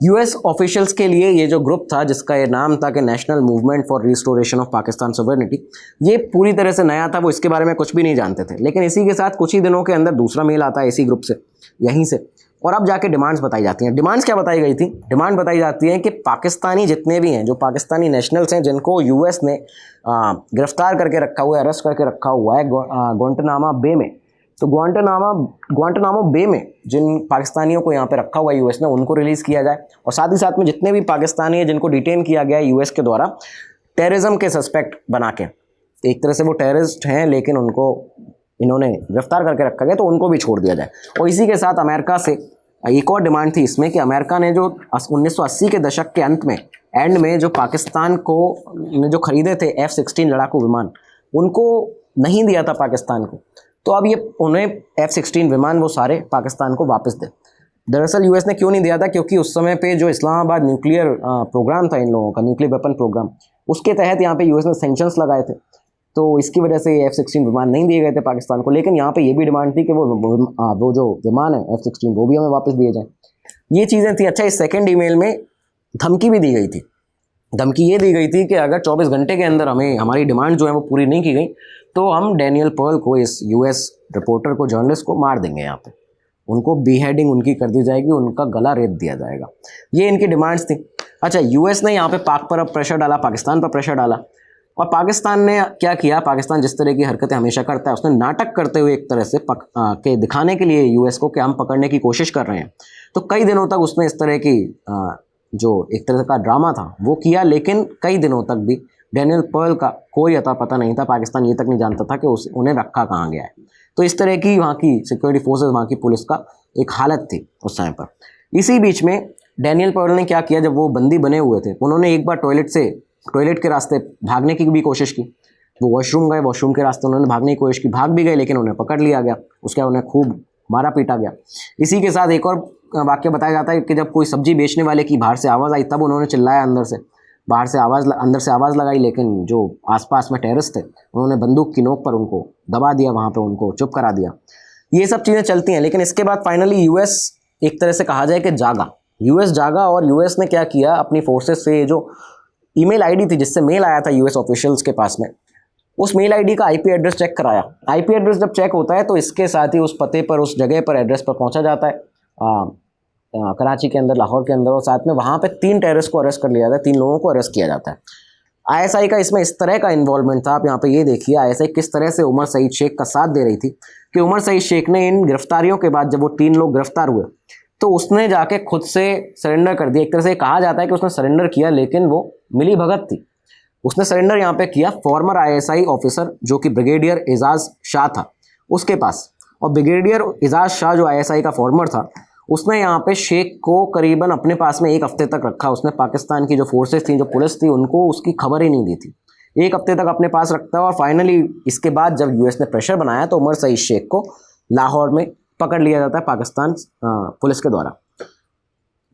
यूएस ऑफिशियल्स के लिए ये जो ग्रुप था जिसका ये नाम था कि national movement for restoration of Pakistan sovereignty, ये पूरी तरह से नया था, वो इसके बारे में कुछ भी नहीं जानते थे। लेकिन इसी के साथ कुछ ही दिनों के अंदर दूसरा मेल आता है इसी ग्रुप से, यहीं से, और अब जाके डिमांड्स बताई जाती हैं। डिमांड्स क्या बताई गई थी? डिमांड बताई जाती है कि पाकिस्तानी जितने भी हैं, जो पाकिस्तानी नेशनल्स हैं जिनको यूएस ने गिरफ्तार करके रखा हुआ है, अरेस्ट करके रखा हुआ है ग्वांटानामो बे में, तो ग्वांटानामो बे में जिन पाकिस्तानियों को यहाँ पे रखा हुआ है यूएस ने, उनको रिलीज़ किया जाए। और साथ ही साथ में जितने भी पाकिस्तानी हैं जिनको डिटेन किया गया है यूएस के द्वारा टेररिज्म के सस्पेक्ट बना के, एक तरह से वो टेररिस्ट हैं लेकिन उनको इन्होंने गिरफ्तार करके रखा गया, तो उनको भी छोड़ दिया जाए। और इसी के साथ अमेरिका से एक और डिमांड थी इसमें कि अमेरिका ने जो 1980 के दशक के एंड में जो पाकिस्तान को जो खरीदे थे F-16 लड़ाकू विमान, उनको नहीं दिया था पाकिस्तान को, तो अब ये उन्हें F-16 विमान वो सारे पाकिस्तान को वापस दे। दरअसल यूएस ने क्यों नहीं दिया था? क्योंकि उस समय पे जो इस्लामाबाद न्यूक्लियर प्रोग्राम था इन लोगों का, न्यूक्लियर वेपन प्रोग्राम, उसके तहत यहाँ पे यूएस ने सैंक्शंस लगाए थे, तो इसकी वजह से F-16 विमान नहीं दिए गए थे पाकिस्तान को। लेकिन यहाँ पे ये भी डिमांड थी कि वो जो विमान है F-16 वो भी हमें वापस दिए जाएँ। ये चीज़ें थी। अच्छा, इस सेकेंड ईमेल में धमकी भी दी गई थी। धमकी ये दी गई थी कि अगर 24 घंटे के अंदर हमें हमारी डिमांड जो है वो पूरी नहीं की गई तो हम डैनियल पर्ल को, इस यूएस रिपोर्टर को, जर्नलिस्ट को मार देंगे, यहाँ पे उनको बीहेडिंग उनकी कर दी जाएगी, उनका गला रेत दिया जाएगा। ये इनकी डिमांड्स थी। अच्छा, यूएस ने यहाँ पे पाक पर अब प्रेशर डाला, पाकिस्तान पर प्रेशर डाला, और पाकिस्तान ने क्या किया? पाकिस्तान जिस तरह की हरकतें हमेशा करता है, उसने नाटक करते हुए एक तरह से के दिखाने के लिए यूएस को कि हम पकड़ने की कोशिश कर रहे हैं, तो कई दिनों तक उसने इस तरह की जो एक तरह का ड्रामा था वो किया। लेकिन कई दिनों तक भी डैनियल पर्ल का कोई अता पता नहीं था, पाकिस्तान ये तक नहीं जानता था कि उन्हें रखा कहाँ गया है। तो इस तरह की वहाँ की सिक्योरिटी फोर्सेस, वहाँ की पुलिस का एक हालत थी उस समय पर। इसी बीच में डैनियल पर्ल ने क्या किया, जब वो बंदी बने हुए थे, उन्होंने एक बार टॉयलेट के रास्ते भागने की भी कोशिश की। वो वॉशरूम गए, वॉशरूम के रास्ते उन्होंने भागने की कोशिश की, भाग भी गए, लेकिन उन्हें पकड़ लिया गया। उसके बाद उन्हें खूब मारा पीटा गया। इसी के साथ एक और वाक्य बताया जाता है कि जब कोई सब्जी बेचने वाले की बाहर से आवाज़ आई, तब उन्होंने चिल्लाया अंदर से आवाज़ लगाई, लेकिन जो आसपास में टेररिस्ट थे उन्होंने बंदूक की नोक पर उनको दबा दिया, वहाँ पे उनको चुप करा दिया। ये सब चीज़ें चलती हैं। लेकिन इसके बाद फाइनली यूएस, एक तरह से कहा जाए कि यूएस जागा, और यूएस ने क्या किया, अपनी फोर्सेस से जो ईमेल आईडी थी जिससे मेल आया था यूएस ऑफिशियल्स के पास में, उस मेल आईडी का आईपी एड्रेस चेक कराया। आईपी एड्रेस जब चेक होता है तो इसके साथ ही उस पते पर, उस जगह पर, एड्रेस पर पहुंचा जाता है कराची के अंदर, लाहौर के अंदर, और साथ में वहाँ पे 3 टेररिस्ट को अरेस्ट कर लिया जाता है, 3 लोगों को अरेस्ट किया जाता है। आईएसआई का इसमें इस तरह का इन्वॉल्वमेंट था। आप यहाँ पे ये देखिए आईएसआई किस तरह से उमर सईद शेख का साथ दे रही थी कि उमर सईद शेख ने इन गिरफ्तारियों के बाद, जब वो 3 लोग गिरफ्तार हुए, तो उसने जाके खुद से सरेंडर कर दिया। एक तरह से कहा जाता है कि उसने सरेंडर किया, लेकिन वो मिली भगत थी। उसने सरेंडर यहाँ पे किया फॉर्मर आईएसआई ऑफिसर जो कि ब्रिगेडियर एजाज शाह था उसके पास। और ब्रिगेडियर एजाज शाह जो आईएसआई का फॉर्मर था, उसने यहाँ पे शेख को करीबन अपने पास में 1 हफ्ते तक रखा। उसने पाकिस्तान की जो फोर्सेस थी, जो पुलिस थी, उनको उसकी खबर ही नहीं दी थी। 1 हफ्ते तक अपने पास रखता है। और फाइनली इसके बाद जब यूएस ने प्रेशर बनाया तो उमर सईद शेख को लाहौर में पकड़ लिया जाता है पाकिस्तान पुलिस के द्वारा।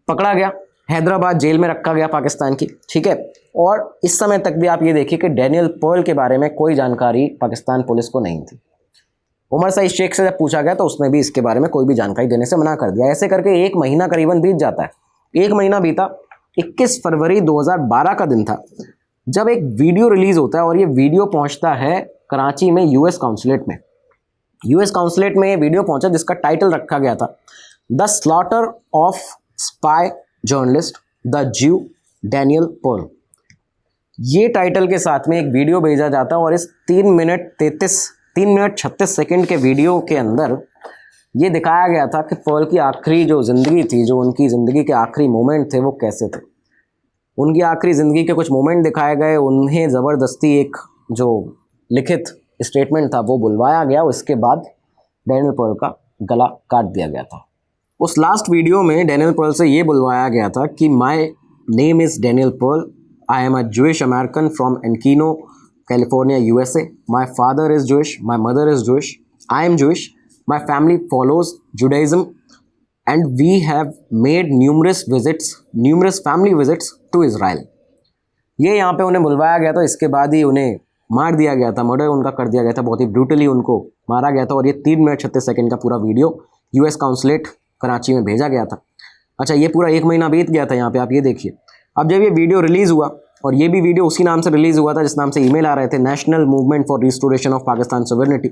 पकड़ा गया, हैदराबाद जेल में रखा गया पाकिस्तान की, ठीक है। और इस समय तक भी आप ये देखिए कि डैनियल पर्ल के बारे में कोई जानकारी पाकिस्तान पुलिस को नहीं थी। उमर सईद शेख से जब पूछा गया तो उसने भी इसके बारे में कोई भी जानकारी देने से मना कर दिया। ऐसे करके 1 महीना करीबन बीत जाता है। 1 महीना बीता। 21 फरवरी 2012 का दिन था जब एक वीडियो रिलीज होता है, और ये वीडियो पहुंचता है कराची में यूएस काउंसुलेट में। यूएस काउंसुलेट में ये वीडियो पहुंचा जिसका टाइटल रखा गया था the slaughter of spy journalist the ज्यू डैनियल पर्ल। ये टाइटल के साथ में एक वीडियो भेजा जाता है और इस 3 मिनट 36 सेकंड के वीडियो के अंदर ये दिखाया गया था कि पर्ल की आखिरी जो ज़िंदगी थी, जो उनकी ज़िंदगी के आखिरी मोमेंट थे, वो कैसे थे। उनकी आखिरी ज़िंदगी के कुछ मोमेंट दिखाए गए, उन्हें ज़बरदस्ती एक जो लिखित स्टेटमेंट था वो बुलवाया गया। उसके बाद डैनियल पर्ल का गला काट दिया गया था। उस लास्ट वीडियो में डैनियल पर्ल से ये बुलवाया गया था कि my name is Daniel Pearl, I am a Jewish American from Encino, California, USA. My father is Jewish, my mother is Jewish, I am Jewish, my family follows Judaism and we have made numerous family visits to Israel. ये यहाँ पे उन्हें बुलवाया गया था। इसके बाद ही उन्हें मार दिया गया था, मर्डर उनका कर दिया गया था, बहुत ही ब्रूटली उनको मारा गया था। और ये 3 मिनट 36 सेकंड का पूरा वीडियो US काउंसलेट कराची में भेजा गया था। अच्छा, ये पूरा 1 महीना बीत गया था यहाँ पे, आप ये देखिए। अब जब ये वीडियो रिलीज़ हुआ, और ये भी वीडियो उसी नाम से रिलीज़ हुआ था जिस नाम से ईमेल आ रहे थे, national movement for restoration of Pakistan sovereignty.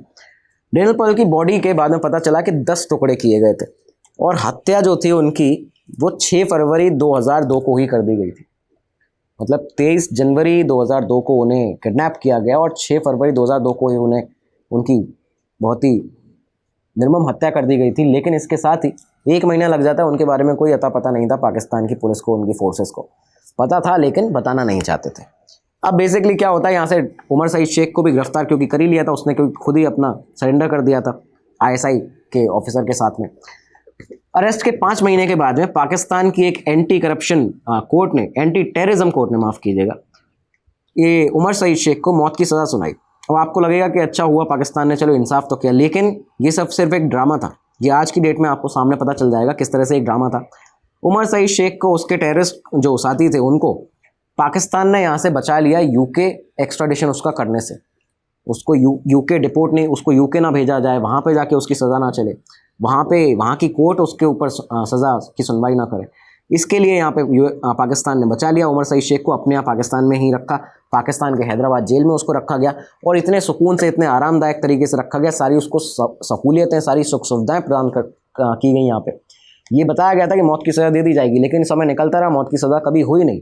Daniel Pearl की बॉडी के बाद में पता चला कि 10 टुकड़े किए गए थे और हत्या जो थी उनकी वो 6 फरवरी 2002 को ही कर दी गई थी। मतलब 23 जनवरी 2002 को उन्हें किडनैप किया गया और 6 फरवरी 2002 को ही उन्हें उनकी बहुत ही निर्मम हत्या कर दी गई थी। लेकिन इसके साथ ही 1 महीना लग जाता है, उनके बारे में कोई अता पता नहीं था। पाकिस्तान की पुलिस को, उनकी फोर्सेस को पता था लेकिन बताना नहीं चाहते थे। अब बेसिकली क्या होता है, यहाँ से उमर सईद शेख को भी गिरफ्तार क्योंकि कर ही लिया था उसने, क्योंकि खुद ही अपना सरेंडर कर दिया था ISI के ऑफिसर के साथ में। अरेस्ट के 5 महीने के बाद में पाकिस्तान की एक एंटी टेररिज्म कोर्ट ने माफ़ कीजिएगा, ये उमर सईद शेख को मौत की सज़ा सुनाई। अब आपको लगेगा कि अच्छा हुआ पाकिस्तान ने चलो इंसाफ तो किया, लेकिन ये सब सिर्फ एक ड्रामा था। ये आज की डेट में आपको सामने पता चल जाएगा किस तरह से एक ड्रामा था। उमर सईद शेख को, उसके टेररिस्ट जो साथी थे, उनको पाकिस्तान ने यहाँ से बचा लिया UK एक्स्ट्राडिशन उसका करने से। उसको UK डिपोर्ट नहीं, उसको UK ना भेजा जाए, वहाँ पे जाके उसकी सज़ा ना चले, वहाँ की कोर्ट उसके ऊपर सज़ा की सुनवाई ना करे। इसके लिए यहाँ पे पाकिस्तान ने बचा लिया उमर सईद शेख को, अपने यहाँ पाकिस्तान में ही रखा। पाकिस्तान के हैदराबाद जेल में उसको रखा गया और इतने सुकून से, इतने आरामदायक तरीके से रखा गया। सारी उसको सहूलियतें, सारी सुख सुविधाएँ प्रदान की गई। यहाँ पे ये बताया गया था कि मौत की सज़ा दे दी जाएगी, लेकिन समय निकलता रहा, मौत की सज़ा कभी हुई नहीं।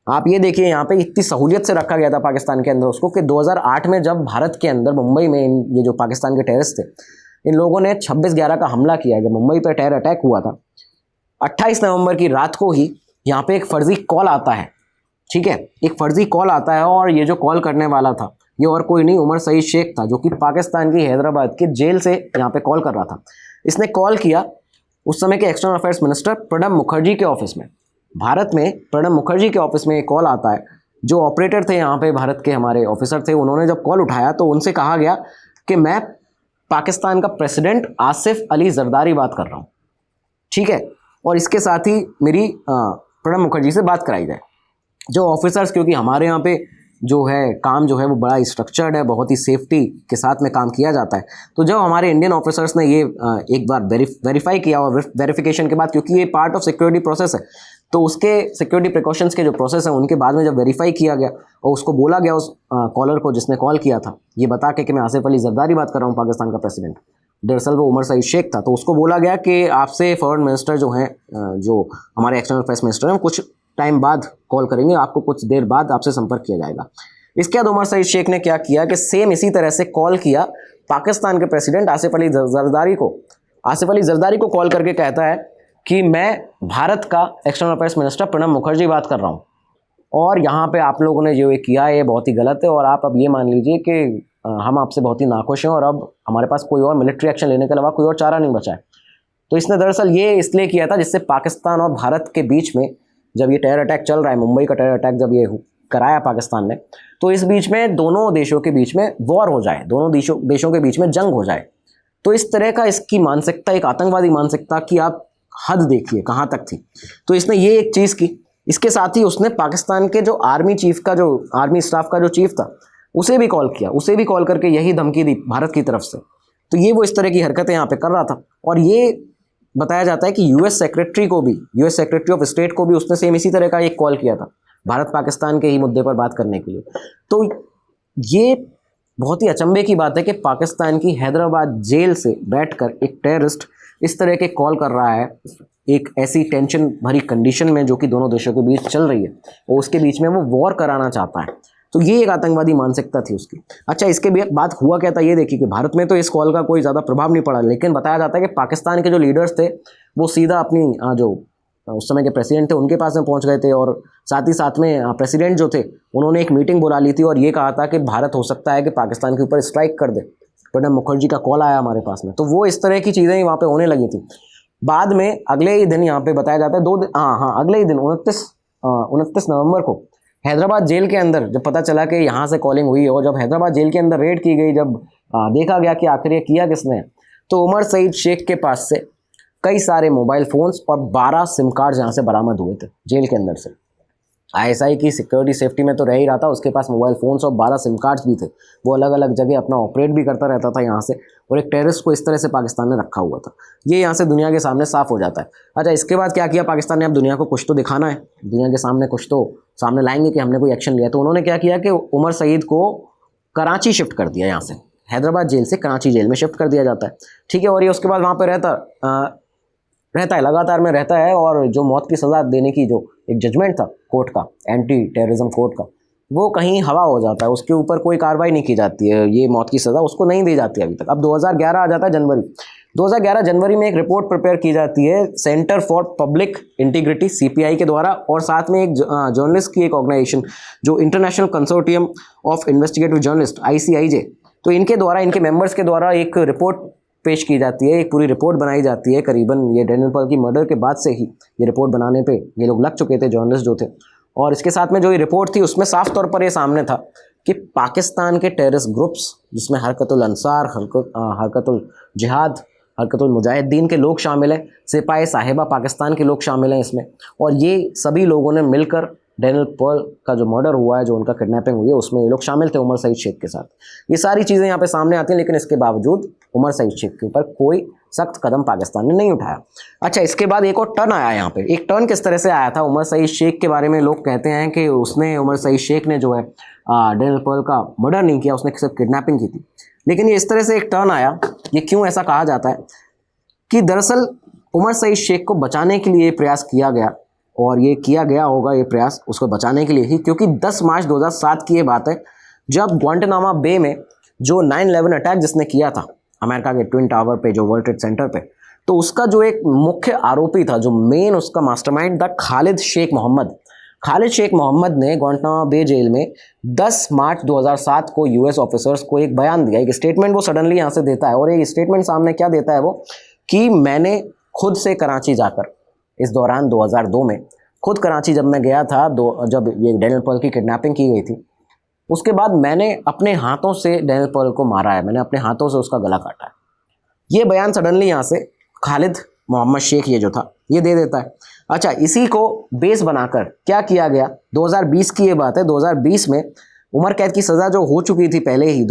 आप ये देखिए, यहाँ पे इतनी सहूलियत से रखा गया था पाकिस्तान के अंदर उसको कि 2008 में जब भारत के अंदर मुंबई में ये जो पाकिस्तान के टेररिस्ट थे, इन लोगों ने 26/11 का हमला किया। जब मुंबई पर टेरर अटैक हुआ था, 28 नवंबर की रात को ही यहाँ पे एक फर्जी कॉल आता है। ठीक है, एक फर्जी कॉल आता है और ये जो कॉल करने वाला था ये और कोई नहीं, उमर सईद शेख था, जो कि पाकिस्तान की हैदराबाद के जेल से यहाँ पे कॉल कर रहा था। इसने कॉल किया उस समय के external affairs minister Pranab Mukherjee के ऑफिस में। भारत में प्रणब मुखर्जी के ऑफिस में एक कॉल आता है। जो ऑपरेटर थे यहाँ पे, भारत के हमारे ऑफिसर थे, उन्होंने जब कॉल उठाया तो उनसे कहा गया कि मैं पाकिस्तान का प्रेसिडेंट आसिफ अली जरदारी बात कर रहा हूँ। ठीक है, और इसके साथ ही मेरी प्रणब मुखर्जी से बात कराई जाए। जो ऑफिसर्स, क्योंकि हमारे यहाँ पे जो है काम जो है वो बड़ा स्ट्रक्चर्ड है, बहुत ही सेफ्टी के साथ में काम किया जाता है। तो जब हमारे इंडियन ऑफिसर्स ने ये एक बार वेरीफाई किया, और वेरिफिकेशन के बाद, क्योंकि ये पार्ट ऑफ सिक्योरिटी प्रोसेस है, तो उसके सिक्योरिटी प्रिकॉशंस के जो प्रोसेस है उनके बाद में जब वेरीफाई किया गया और उसको बोला गया उस कॉलर को जिसने कॉल किया था, ये बता के कि मैं आसिफ अली जरदारी बात कर रहा हूँ, पाकिस्तान का प्रेसिडेंट, दरअसल वो उमर सईद शेख था। तो उसको बोला गया कि आपसे फॉरेन मिनिस्टर जो हैं, जो हमारे एक्सटर्नल अफेयर्स मिनिस्टर हैं, कुछ टाइम बाद कॉल करेंगे, आपको कुछ देर बाद आपसे संपर्क किया जाएगा। इसके बाद उमर सईद शेख ने क्या किया कि सेम इसी तरह से कॉल किया पाकिस्तान के प्रेसिडेंट आसिफ अली जरदारी को। आसिफ अली जरदारी को कॉल करके कहता है कि मैं भारत का external affairs minister Pranab Mukherjee बात कर रहा हूँ, और यहाँ पे आप लोगों ने जो ये किया है ये बहुत ही गलत है, और आप अब ये मान लीजिए कि हम आपसे बहुत ही नाखुश हैं और अब हमारे पास कोई और मिलिट्री एक्शन लेने के अलावा कोई और चारा नहीं बचा है। तो इसने दरअसल ये इसलिए किया था जिससे पाकिस्तान और भारत के बीच में, जब ये टेरर अटैक चल रहा है, मुंबई का टेरर अटैक जब ये कराया पाकिस्तान ने, तो इस बीच में दोनों देशों के बीच में वॉर हो जाए, दोनों देशों के बीच में जंग हो जाए। तो इस तरह का इसकी मानसिकता, एक आतंकवादी मानसिकता की आप हद देखिए कहाँ तक थी। तो इसने ये एक चीज़ की। इसके साथ ही उसने पाकिस्तान के जो आर्मी चीफ का, जो आर्मी स्टाफ का जो चीफ था, उसे भी कॉल किया, उसे भी कॉल करके यही धमकी दी भारत की तरफ से। तो ये वो इस तरह की हरकतें यहाँ पे कर रहा था। और ये बताया जाता है कि US सेक्रेटरी को भी, US सेक्रेटरी ऑफ स्टेट को भी उसने सेम इसी तरह का एक कॉल किया था, भारत पाकिस्तान के ही मुद्दे पर बात करने के लिए। तो ये बहुत ही अचंभे की बात है कि पाकिस्तान की हैदराबाद जेल से बैठकर एक टेररिस्ट इस तरह के कॉल कर रहा है एक ऐसी टेंशन भरी कंडीशन में जो कि दोनों देशों के बीच चल रही है, और उसके बीच में वो वॉर कराना चाहता है। तो ये एक आतंकवादी मानसिकता थी उसकी। अच्छा, इसके बाद हुआ क्या था ये देखिए कि भारत में तो इस कॉल का कोई ज़्यादा प्रभाव नहीं पड़ा, लेकिन बताया जाता है कि पाकिस्तान के जो लीडर्स थे वो सीधा अपनी जो उस समय के प्रेसिडेंट थे उनके पास में पहुंच गए थे, और साथ में प्रेसिडेंट जो थे उन्होंने एक मीटिंग बुला ली थी और ये कहा था कि भारत हो सकता है कि पाकिस्तान के ऊपर स्ट्राइक कर दे। प्रणब मुखर्जी का कॉल आया हमारे पास में, तो वो इस तरह की चीज़ें वहाँ पे होने लगी थी। बाद में अगले ही दिन यहाँ पे बताया जाता है अगले ही दिन 29 नवंबर को हैदराबाद जेल के अंदर जब पता चला कि यहाँ से कॉलिंग हुई है, और जब हैदराबाद जेल के अंदर रेड की गई, जब देखा गया कि आखिर ये किया किसने, तो उमर सईद शेख के पास से कई सारे मोबाइल फ़ोन्स और 12 सिम कार्ड यहाँ से बरामद हुए थे जेल के अंदर से। आईएसआई की सिक्योरिटी सेफ्टी में तो रह ही रहा था, उसके पास मोबाइल फ़ोन्स और 12 सिम कार्ड्स भी थे। वो अलग अलग जगह अपना ऑपरेट भी करता रहता था यहाँ से, और एक टेररिस्ट को इस तरह से पाकिस्तान ने रखा हुआ था। ये यहाँ से दुनिया के सामने साफ़ हो जाता है। अच्छा, इसके बाद क्या किया पाकिस्तान ने, अब दुनिया को कुछ तो दिखाना है, दुनिया के सामने कुछ तो सामने लाएंगे कि हमने कोई एक्शन लिया। तो उन्होंने क्या किया कि उमर सईद को कराची शिफ्ट कर दिया, यहाँ से हैदराबाद जेल से कराची जेल में शिफ्ट कर दिया जाता है। ठीक है, और ये उसके बाद वहाँ पर रहता है, लगातार में रहता है, और जो मौत की सज़ा देने की जो एक जजमेंट था कोर्ट का, एंटी टेररिज्म कोर्ट का, वो कहीं हवा हो जाता है, उसके ऊपर कोई कार्रवाई नहीं की जाती है, ये मौत की सज़ा उसको नहीं दी जाती अभी तक। अब 2011 आ जाता है जनवरी, 2011 जनवरी में एक रिपोर्ट प्रिपेयर की जाती है centre for public integrity CPI के द्वारा, और साथ में एक जर्नलिस्ट की एक ऑर्गेनाइजेशन जो international consortium of investigative journalist ICIJ, तो इनके द्वारा, इनके मेंबर्स के द्वारा एक रिपोर्ट पेश की जाती है, एक पूरी रिपोर्ट बनाई जाती है। करीबन ये डैनियल पॉल की मर्डर के बाद से ही ये रिपोर्ट बनाने पे ये लोग लग चुके थे, जर्नलिस्ट जो थे। और इसके साथ में जो ये रिपोर्ट थी उसमें साफ तौर पर ये सामने था कि पाकिस्तान के टेररिस्ट ग्रुप्स, जिसमें हरकतुल अंसार, हरकतुल जिहाद, हरकतुल मुजाहिदीन के लोग शामिल हैं, सिपाही साहिबा पाकिस्तान के लोग शामिल हैं इसमें, और ये सभी लोगों ने मिलकर डैनियल पर्ल का जो मर्डर हुआ है, जो उनका किडनैपिंग हुई है, उसमें ये लोग शामिल थे उमर सईद शेख के साथ। ये सारी चीज़ें यहाँ पे सामने आती हैं, लेकिन इसके बावजूद उमर सईद शेख के ऊपर कोई सख्त कदम पाकिस्तान ने नहीं उठाया। अच्छा, इसके बाद एक और टर्न आया यहाँ पे। एक टर्न किस तरह से आया था, उमर सईद शेख के बारे में लोग कहते हैं कि उमर सईद शेख ने जो है डैनियल पर्ल का मर्डर नहीं किया, उसने सिर्फ किडनैपिंग की थी। लेकिन ये इस तरह से एक टर्न आया, ये क्यों ऐसा कहा जाता है कि दरअसल उमर सईद शेख को बचाने के लिए प्रयास किया गया, और ये किया गया होगा ये प्रयास उसको बचाने के लिए ही, क्योंकि 10 मार्च 2007 की ये बात है जब ग्वांटानामो बे में जो 9/11 अटैक जिसने किया था अमेरिका के ट्विन टावर पे, जो वर्ल्ड ट्रेड सेंटर पे, तो उसका जो एक मुख्य आरोपी था, जो मेन उसका मास्टरमाइंड था, खालिद शेख मोहम्मद ने ग्वांटानामो बे जेल में 10 मार्च 2007 को US ऑफिसर्स को एक बयान दिया, एक स्टेटमेंट वो सडनली यहाँ से देता है। और एक स्टेटमेंट सामने क्या देता है वो, कि मैंने खुद से कराची जाकर, इस दौरान 2002 में खुद कराची जब मैं गया था, जब ये डैनियल पर्ल की किडनैपिंग की गई थी, उसके बाद मैंने अपने हाथों से डैनियल पर्ल को मारा है, मैंने अपने हाथों से उसका गला काटा है। ये बयान सडनली यहाँ से खालिद मोहम्मद शेख ये जो था ये दे देता है। अच्छा, इसी को बेस बनाकर क्या किया गया, 2020 की ये बात है, 2020 में उम्र कैद की सज़ा जो हो चुकी थी पहले ही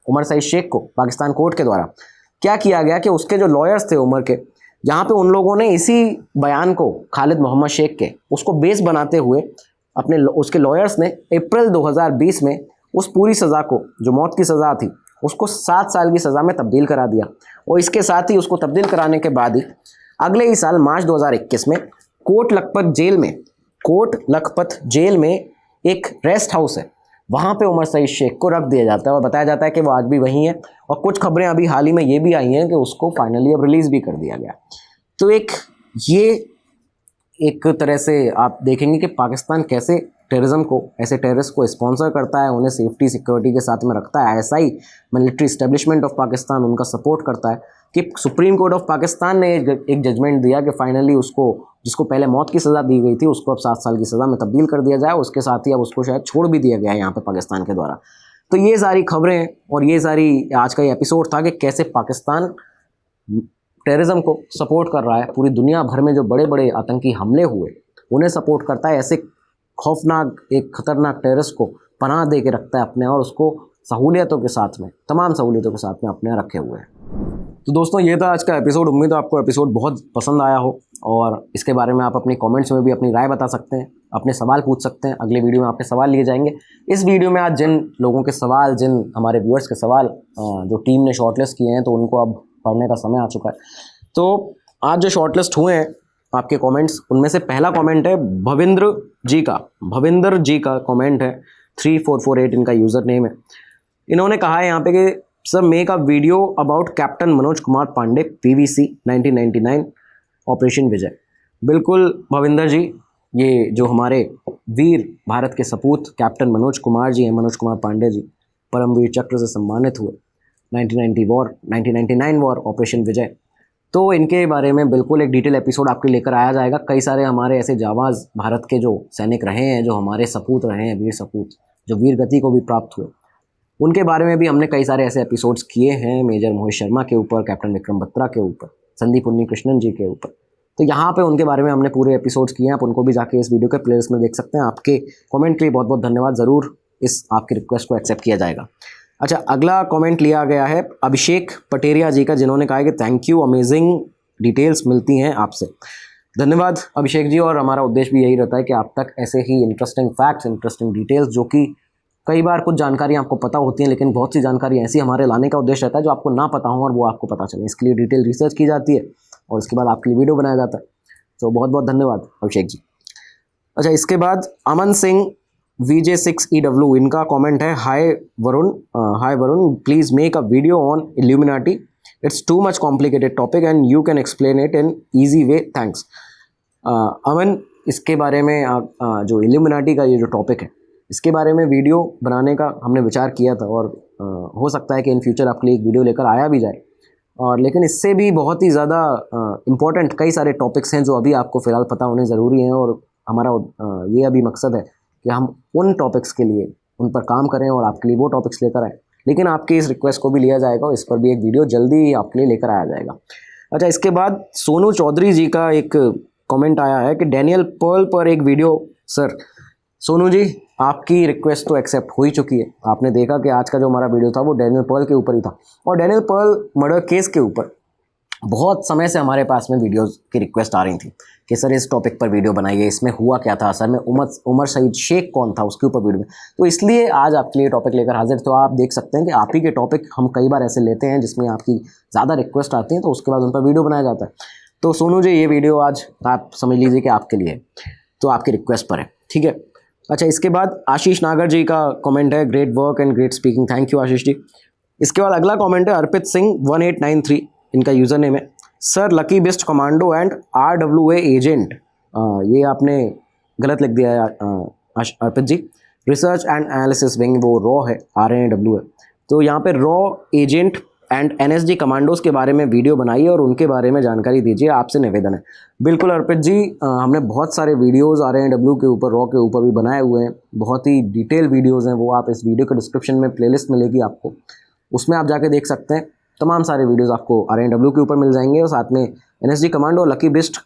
उमर सईद शेख को पाकिस्तान कोर्ट के द्वारा, क्या किया गया कि उसके जो लॉयर्स थे उमर के, यहाँ पे उन लोगों ने इसी बयान को, खालिद मोहम्मद शेख के, उसको बेस बनाते हुए उसके लॉयर्स ने अप्रैल 2020 में उस पूरी सज़ा को, जो मौत की सज़ा थी, उसको 7 साल की सज़ा में तब्दील करा दिया। और इसके साथ ही उसको तब्दील कराने के बाद ही अगले ही साल मार्च 2021 में कोट लखपत जेल में एक रेस्ट हाउस है, वहाँ पे उमर सईद शेख को रख दिया जाता है, और बताया जाता है कि वो आज भी वहीं है। और कुछ खबरें अभी हाल ही में ये भी आई हैं कि उसको फाइनली अब रिलीज़ भी कर दिया गया। तो ये एक तरह से आप देखेंगे कि पाकिस्तान कैसे टेररिज्म को, ऐसे टेररिस्ट को स्पॉन्सर करता है, उन्हें सेफ्टी सिक्योरिटी के साथ में रखता है। ISI military establishment of Pakistan उनका सपोर्ट करता है कि सुप्रीम कोर्ट ऑफ पाकिस्तान ने एक जजमेंट दिया कि फाइनली उसको, जिसको पहले मौत की सज़ा दी गई थी, उसको अब 7 साल की सज़ा में तब्दील कर दिया जाए। उसके साथ ही अब उसको शायद छोड़ भी दिया गया है यहाँ पे पाकिस्तान के द्वारा। तो ये सारी खबरें और ये सारी आज का ये एपिसोड था कि कैसे पाकिस्तान टेररिज्म को सपोर्ट कर रहा है। पूरी दुनिया भर में जो बड़े बड़े आतंकी हमले हुए उन्हें सपोर्ट करता है, ऐसे खौफनाक, एक खतरनाक टेररिस्ट को पनाह दे के रखता है अपने, और उसको सहूलियतों के साथ में, तमाम सहूलियतों के साथ में अपने यहाँ रखे हुए हैं। तो दोस्तों, ये था आज का एपिसोड। उम्मीद है आपको एपिसोड बहुत पसंद आया हो, और इसके बारे में आप अपनी कमेंट्स में भी अपनी राय बता सकते हैं, अपने सवाल पूछ सकते हैं। अगले वीडियो में आपके सवाल लिए जाएंगे। इस वीडियो में आज जिन लोगों के सवाल, जिन हमारे व्यूअर्स के सवाल जो टीम ने शॉर्टलिस्ट किए हैं, तो उनको अब पढ़ने का समय आ चुका है। तो आज जो शॉर्टलिस्ट हुए हैं आपके कमेंट्स, उनमें से पहला कमेंट है भविंद्र जी का कमेंट है, 3448 इनका यूज़र नेम है। इन्होंने कहा है यहाँ पे कि sir make a video about captain Manoj Kumar Pandey PVC 1999 operation Vijay. बिल्कुल भविंदर जी, ये जो हमारे वीर भारत के सपूत कैप्टन मनोज कुमार जी हैं, मनोज कुमार पांडे जी, परमवीर चक्र से सम्मानित हुए 1999 वॉर ऑपरेशन विजय। तो इनके बारे में बिल्कुल एक डिटेल एपिसोड आपके लेकर आया जाएगा। कई सारे हमारे ऐसे जाबाज भारत के जो सैनिक रहे हैं, जो हमारे सपूत रहे हैं, वीर सपूत, जो वीर गति को भी प्राप्त हुए, उनके बारे में भी हमने कई सारे ऐसे एपिसोड्स किए हैं। मेजर मोहित शर्मा के ऊपर, कैप्टन विक्रम बत्रा के ऊपर, संदीप उन्नीकृष्णन जी के ऊपर। तो यहाँ पे उनके बारे में हमने पूरे एपिसोड्स किए हैं। आप उनको भी जाके इस वीडियो के प्लेलिस्ट में देख सकते हैं। आपके कमेंट के लिए बहुत बहुत धन्यवाद। ज़रूर इस आपकी रिक्वेस्ट को एक्सेप्ट किया जाएगा। अच्छा, अगला कमेंट लिया गया है अभिषेक पटेरिया जी का, जिन्होंने कहा है कि थैंक यू, अमेजिंग डिटेल्स मिलती हैं आपसे। धन्यवाद अभिषेक जी। और हमारा उद्देश्य भी यही रहता है कि आप तक ऐसे ही इंटरेस्टिंग फैक्ट्स, इंटरेस्टिंग डिटेल्स, जो कि कई बार कुछ जानकारी आपको पता होती है, लेकिन बहुत सी जानकारी ऐसी हमारे लाने का उद्देश्य रहता है जो आपको ना पता हो और वो आपको पता चले। इसके लिए डिटेल रिसर्च की जाती है और उसके बाद आपके लिए वीडियो बनाया जाता है। तो बहुत बहुत धन्यवाद अभिषेक जी। अच्छा, इसके बाद अमन सिंह VJ6EW, इनका कमेंट है, hi Varun, please make a video on Illuminati, it's too much complicated topic and you can explain it in easy way, thanks. Aman, इसके बारे में जो इल्यूमिनाटी का ये जो टॉपिक है, इसके बारे में वीडियो बनाने का हमने विचार किया था और हो सकता है कि इन फ्यूचर आपके लिए एक वीडियो लेकर आया भी जाए। और लेकिन इससे भी बहुत ही ज़्यादा इम्पोर्टेंट कई सारे टॉपिक्स हैं जो अभी आपको फ़िलहाल पता होने ज़रूरी हैं। और हमारा ये अभी मकसद है कि हम उन टॉपिक्स के लिए उन पर काम करें और आपके लिए वो टॉपिक्स लेकर आएँ। लेकिन आपकी इस रिक्वेस्ट को भी लिया जाएगा और इस पर भी एक वीडियो जल्दी ही आपके लिए लेकर आया जाएगा। अच्छा, इसके बाद सोनू चौधरी जी का एक कमेंट आया है कि डैनियल पर्ल पर एक वीडियो। सर सोनू जी, आपकी रिक्वेस्ट तो एक्सेप्ट हो ही चुकी है। आपने देखा कि आज का जो हमारा वीडियो था वो डैनियल पर्ल के ऊपर ही था। और डैनियल पर्ल मर्डर केस के ऊपर बहुत समय से हमारे पास में वीडियोस की रिक्वेस्ट आ रही थी कि सर इस टॉपिक पर वीडियो बनाइए, इसमें हुआ क्या था, सर में उमर शहीद शेख कौन था, उसके ऊपर वीडियो। तो इसलिए आज आपके लिए टॉपिक लेकर हाजिर। तो आप देख सकते हैं कि आप ही के टॉपिक हम कई बार ऐसे लेते हैं जिसमें आपकी ज़्यादा रिक्वेस्ट आती है, तो उसके बाद उन पर वीडियो बनाया जाता है। तो सोनू जी, ये वीडियो आज आप समझ लीजिए कि आपके लिए, तो आपकी रिक्वेस्ट पर है, ठीक है। अच्छा, इसके बाद आशीष नागर जी का कमेंट है, great work and great speaking, thank you Ashish ji. इसके बाद अगला कमेंट है अर्पित सिंह 1893, इनका यूज़र नेम है, sir lucky best commando and RWA agent. ये आपने गलत लिख दिया है Arpit ji. Research and analysis wing वो रॉ है, RNAW है। तो यहाँ पे रॉ एजेंट एंड NSG कमांडोज के बारे में वीडियो बनाइए और उनके बारे में जानकारी दीजिए, आपसे निवेदन है। बिल्कुल अर्पित जी, हमने बहुत सारे वीडियोस RNAW के ऊपर, रॉ के ऊपर भी बनाए हुए हैं, बहुत ही डिटेल वीडियोस हैं। वो आप इस वीडियो के डिस्क्रिप्शन में प्लेलिस्ट मिलेगी आपको, उसमें आप जाके देख सकते हैं। तमाम सारे वीडियोस आपको RNAW के ऊपर मिल जाएंगे और साथ में NSG कमांडो और लकी बेस्ट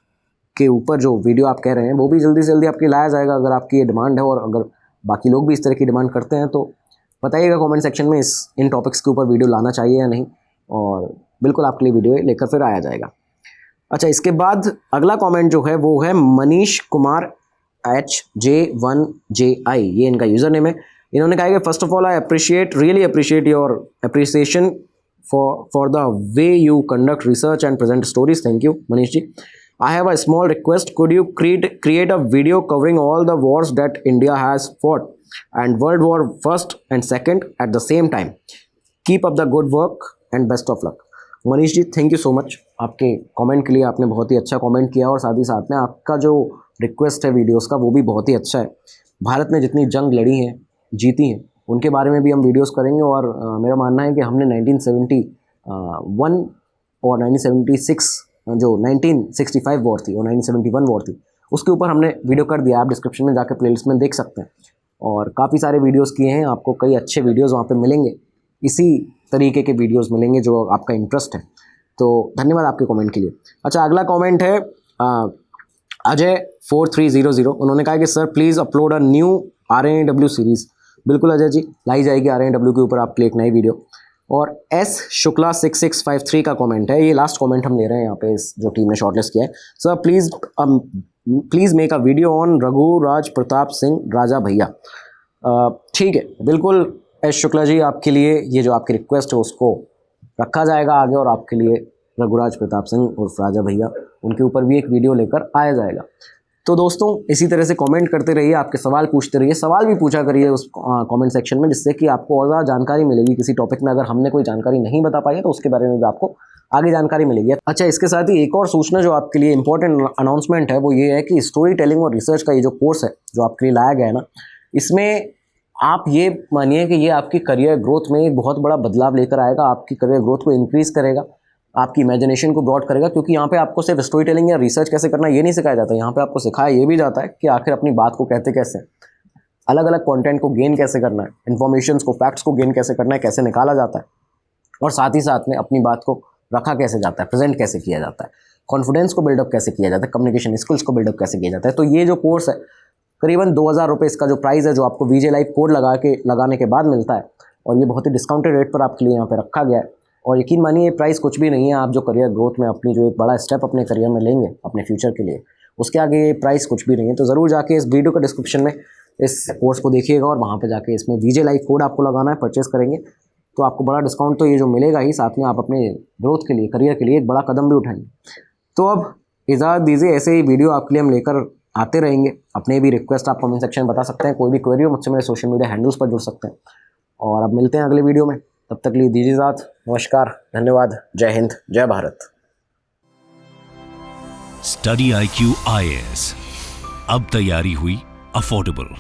के ऊपर जो वीडियो आप कह रहे हैं वो भी जल्दी से जल्दी आपके लाया जाएगा, अगर आपकी ये डिमांड है। और अगर बाकी लोग भी इस तरह की डिमांड करते हैं तो बताइएगा कमेंट सेक्शन में इन टॉपिक्स के ऊपर वीडियो लाना चाहिए या नहीं, और बिल्कुल आपके लिए वीडियो लेकर फिर आया जाएगा। अच्छा, इसके बाद अगला कमेंट जो है वो है मनीष कुमार HJ1JI, ये इनका यूज़र नेम है। इन्होंने कहा कि first of all I really appreciate your appreciation for the way you conduct research and present stories, thank you Manish ji. I have a small request, could you create a video covering all the wars that India has fought and World War First and Second at the same time? Keep up the good work and best of luck. Manish ji, thank you so much आपके comment के लिए। आपने बहुत ही अच्छा comment किया और साथ ही साथ में आपका जो रिक्वेस्ट है वीडियोस का वो भी बहुत ही अच्छा है। भारत ने जितनी जंग लड़ी हैं, जीती हैं, उनके बारे में भी हम वीडियोस करेंगे। और मेरा मानना है कि हमने 1971 और 1976 जो 1965 वॉर थी और 1971 वॉर थी, उसके ऊपर हमने वीडियो कर दिया। आप डिस्क्रिप्शन में जाकर प्लेलिस्ट में देख सकते हैं और काफ़ी सारे वीडियोस किए हैं। आपको कई अच्छे वीडियोस वहाँ पे मिलेंगे, इसी तरीके के वीडियोस मिलेंगे जो आपका इंटरेस्ट है। तो धन्यवाद आपके कमेंट के लिए। अच्छा, अगला कमेंट है अजय 4300। उन्होंने कहा कि sir please upload a new RNAW series. बिल्कुल अजय जी, लाई जाएगी RNAW के ऊपर आपके लिए एक नई वीडियो। और S शुक्ला 6653 का कमेंट है, ये लास्ट कमेंट हम ले रहे हैं यहाँ पे इस जो टीम ने शॉर्टलिस्ट किया है। Sir please make a video on Raghuraj Pratap Singh Raja Bhaiya. ठीक है, बिल्कुल S शुक्ला जी, आपके लिए ये जो आपकी रिक्वेस्ट है उसको रखा जाएगा आगे, और आपके लिए रघुराज प्रताप सिंह उर्फ राजा भैया, उनके ऊपर भी एक वीडियो लेकर आया जाएगा। तो दोस्तों इसी तरह से कमेंट करते रहिए, आपके सवाल पूछते रहिए, सवाल भी पूछा करिए उस कमेंट सेक्शन में, जिससे कि आपको और ज़्यादा जानकारी मिलेगी किसी टॉपिक में। अगर हमने कोई जानकारी नहीं बता पाई है तो उसके बारे में भी आपको आगे जानकारी मिलेगी। अच्छा, इसके साथ ही एक और सूचना जो आपके लिए इंपॉर्टेंट अनाउंसमेंट है वो ये है कि स्टोरी टेलिंग और रिसर्च का ये जो कोर्स है जो आपके लिए लाया गया है ना, इसमें आप ये मानिए कि ये आपकी करियर ग्रोथ में एक बहुत बड़ा बदलाव लेकर आएगा, आपकी करियर ग्रोथ को इंक्रीज़ करेगा, आपकी इमेजिनेशन को ब्रॉड करेगा। क्योंकि यहाँ पे आपको सिर्फ स्टोरी टेलिंग या रिसर्च कैसे करना ये नहीं सिखाया जाता, यहाँ पे आपको सिखाया ये भी जाता है कि आखिर अपनी बात को कहते कैसे, अलग अलग कंटेंट को गेन कैसे करना है, इन्फॉर्मेशंस को, फैक्ट्स को गेन कैसे करना है, कैसे निकाला जाता है, और साथ ही साथ में अपनी बात को रखा कैसे जाता है, प्रेजेंट कैसे किया जाता है, कॉन्फिडेंस को बिल्डअप कैसे किया जाता है, कम्युनिकेशन स्किल्स को बिल्डअप कैसे किया जाता है। तो ये जो कोर्स है करीबन 2000 रुपये इसका जो प्राइस है, जो आपको वीजे लाइव कोड लगाने के बाद मिलता है, और ये बहुत ही डिस्काउंटेड रेट पर आपके लिए यहाँ पे रखा गया है। और यकीन मानिए ये प्राइस कुछ भी नहीं है, आप जो करियर ग्रोथ में अपनी जो एक बड़ा स्टेप अपने करियर में लेंगे अपने फ्यूचर के लिए, उसके आगे ये प्राइस कुछ भी नहीं है। तो ज़रूर जाके इस वीडियो का डिस्क्रिप्शन में इस कोर्स को देखिएगा, और वहाँ पे जाके इसमें वीजे लाइव कोड आपको लगाना है, परचेस करेंगे तो आपको बड़ा डिस्काउंट तो ये जो मिलेगा ही, साथ में आप अपने ग्रोथ के लिए, करियर के लिए एक बड़ा कदम भी उठाएंगे। तो अब इजाज़त दीजिए, ऐसे ही वीडियो आपके लिए हम लेकर आते रहेंगे। अपने भी रिक्वेस्ट आप कमेंट सेक्शन में बता सकते हैं, कोई भी क्वेरी हो मुझसे मेरे सोशल मीडिया हैंडल्स पर जुड़ सकते हैं। और अब मिलते हैं अगले वीडियो में, तब तक लिए दीजिए इजाज़त। नमस्कार, धन्यवाद, जय हिंद, जय भारत। स्टडी IQ IAS, अब तैयारी हुई अफोर्डेबल।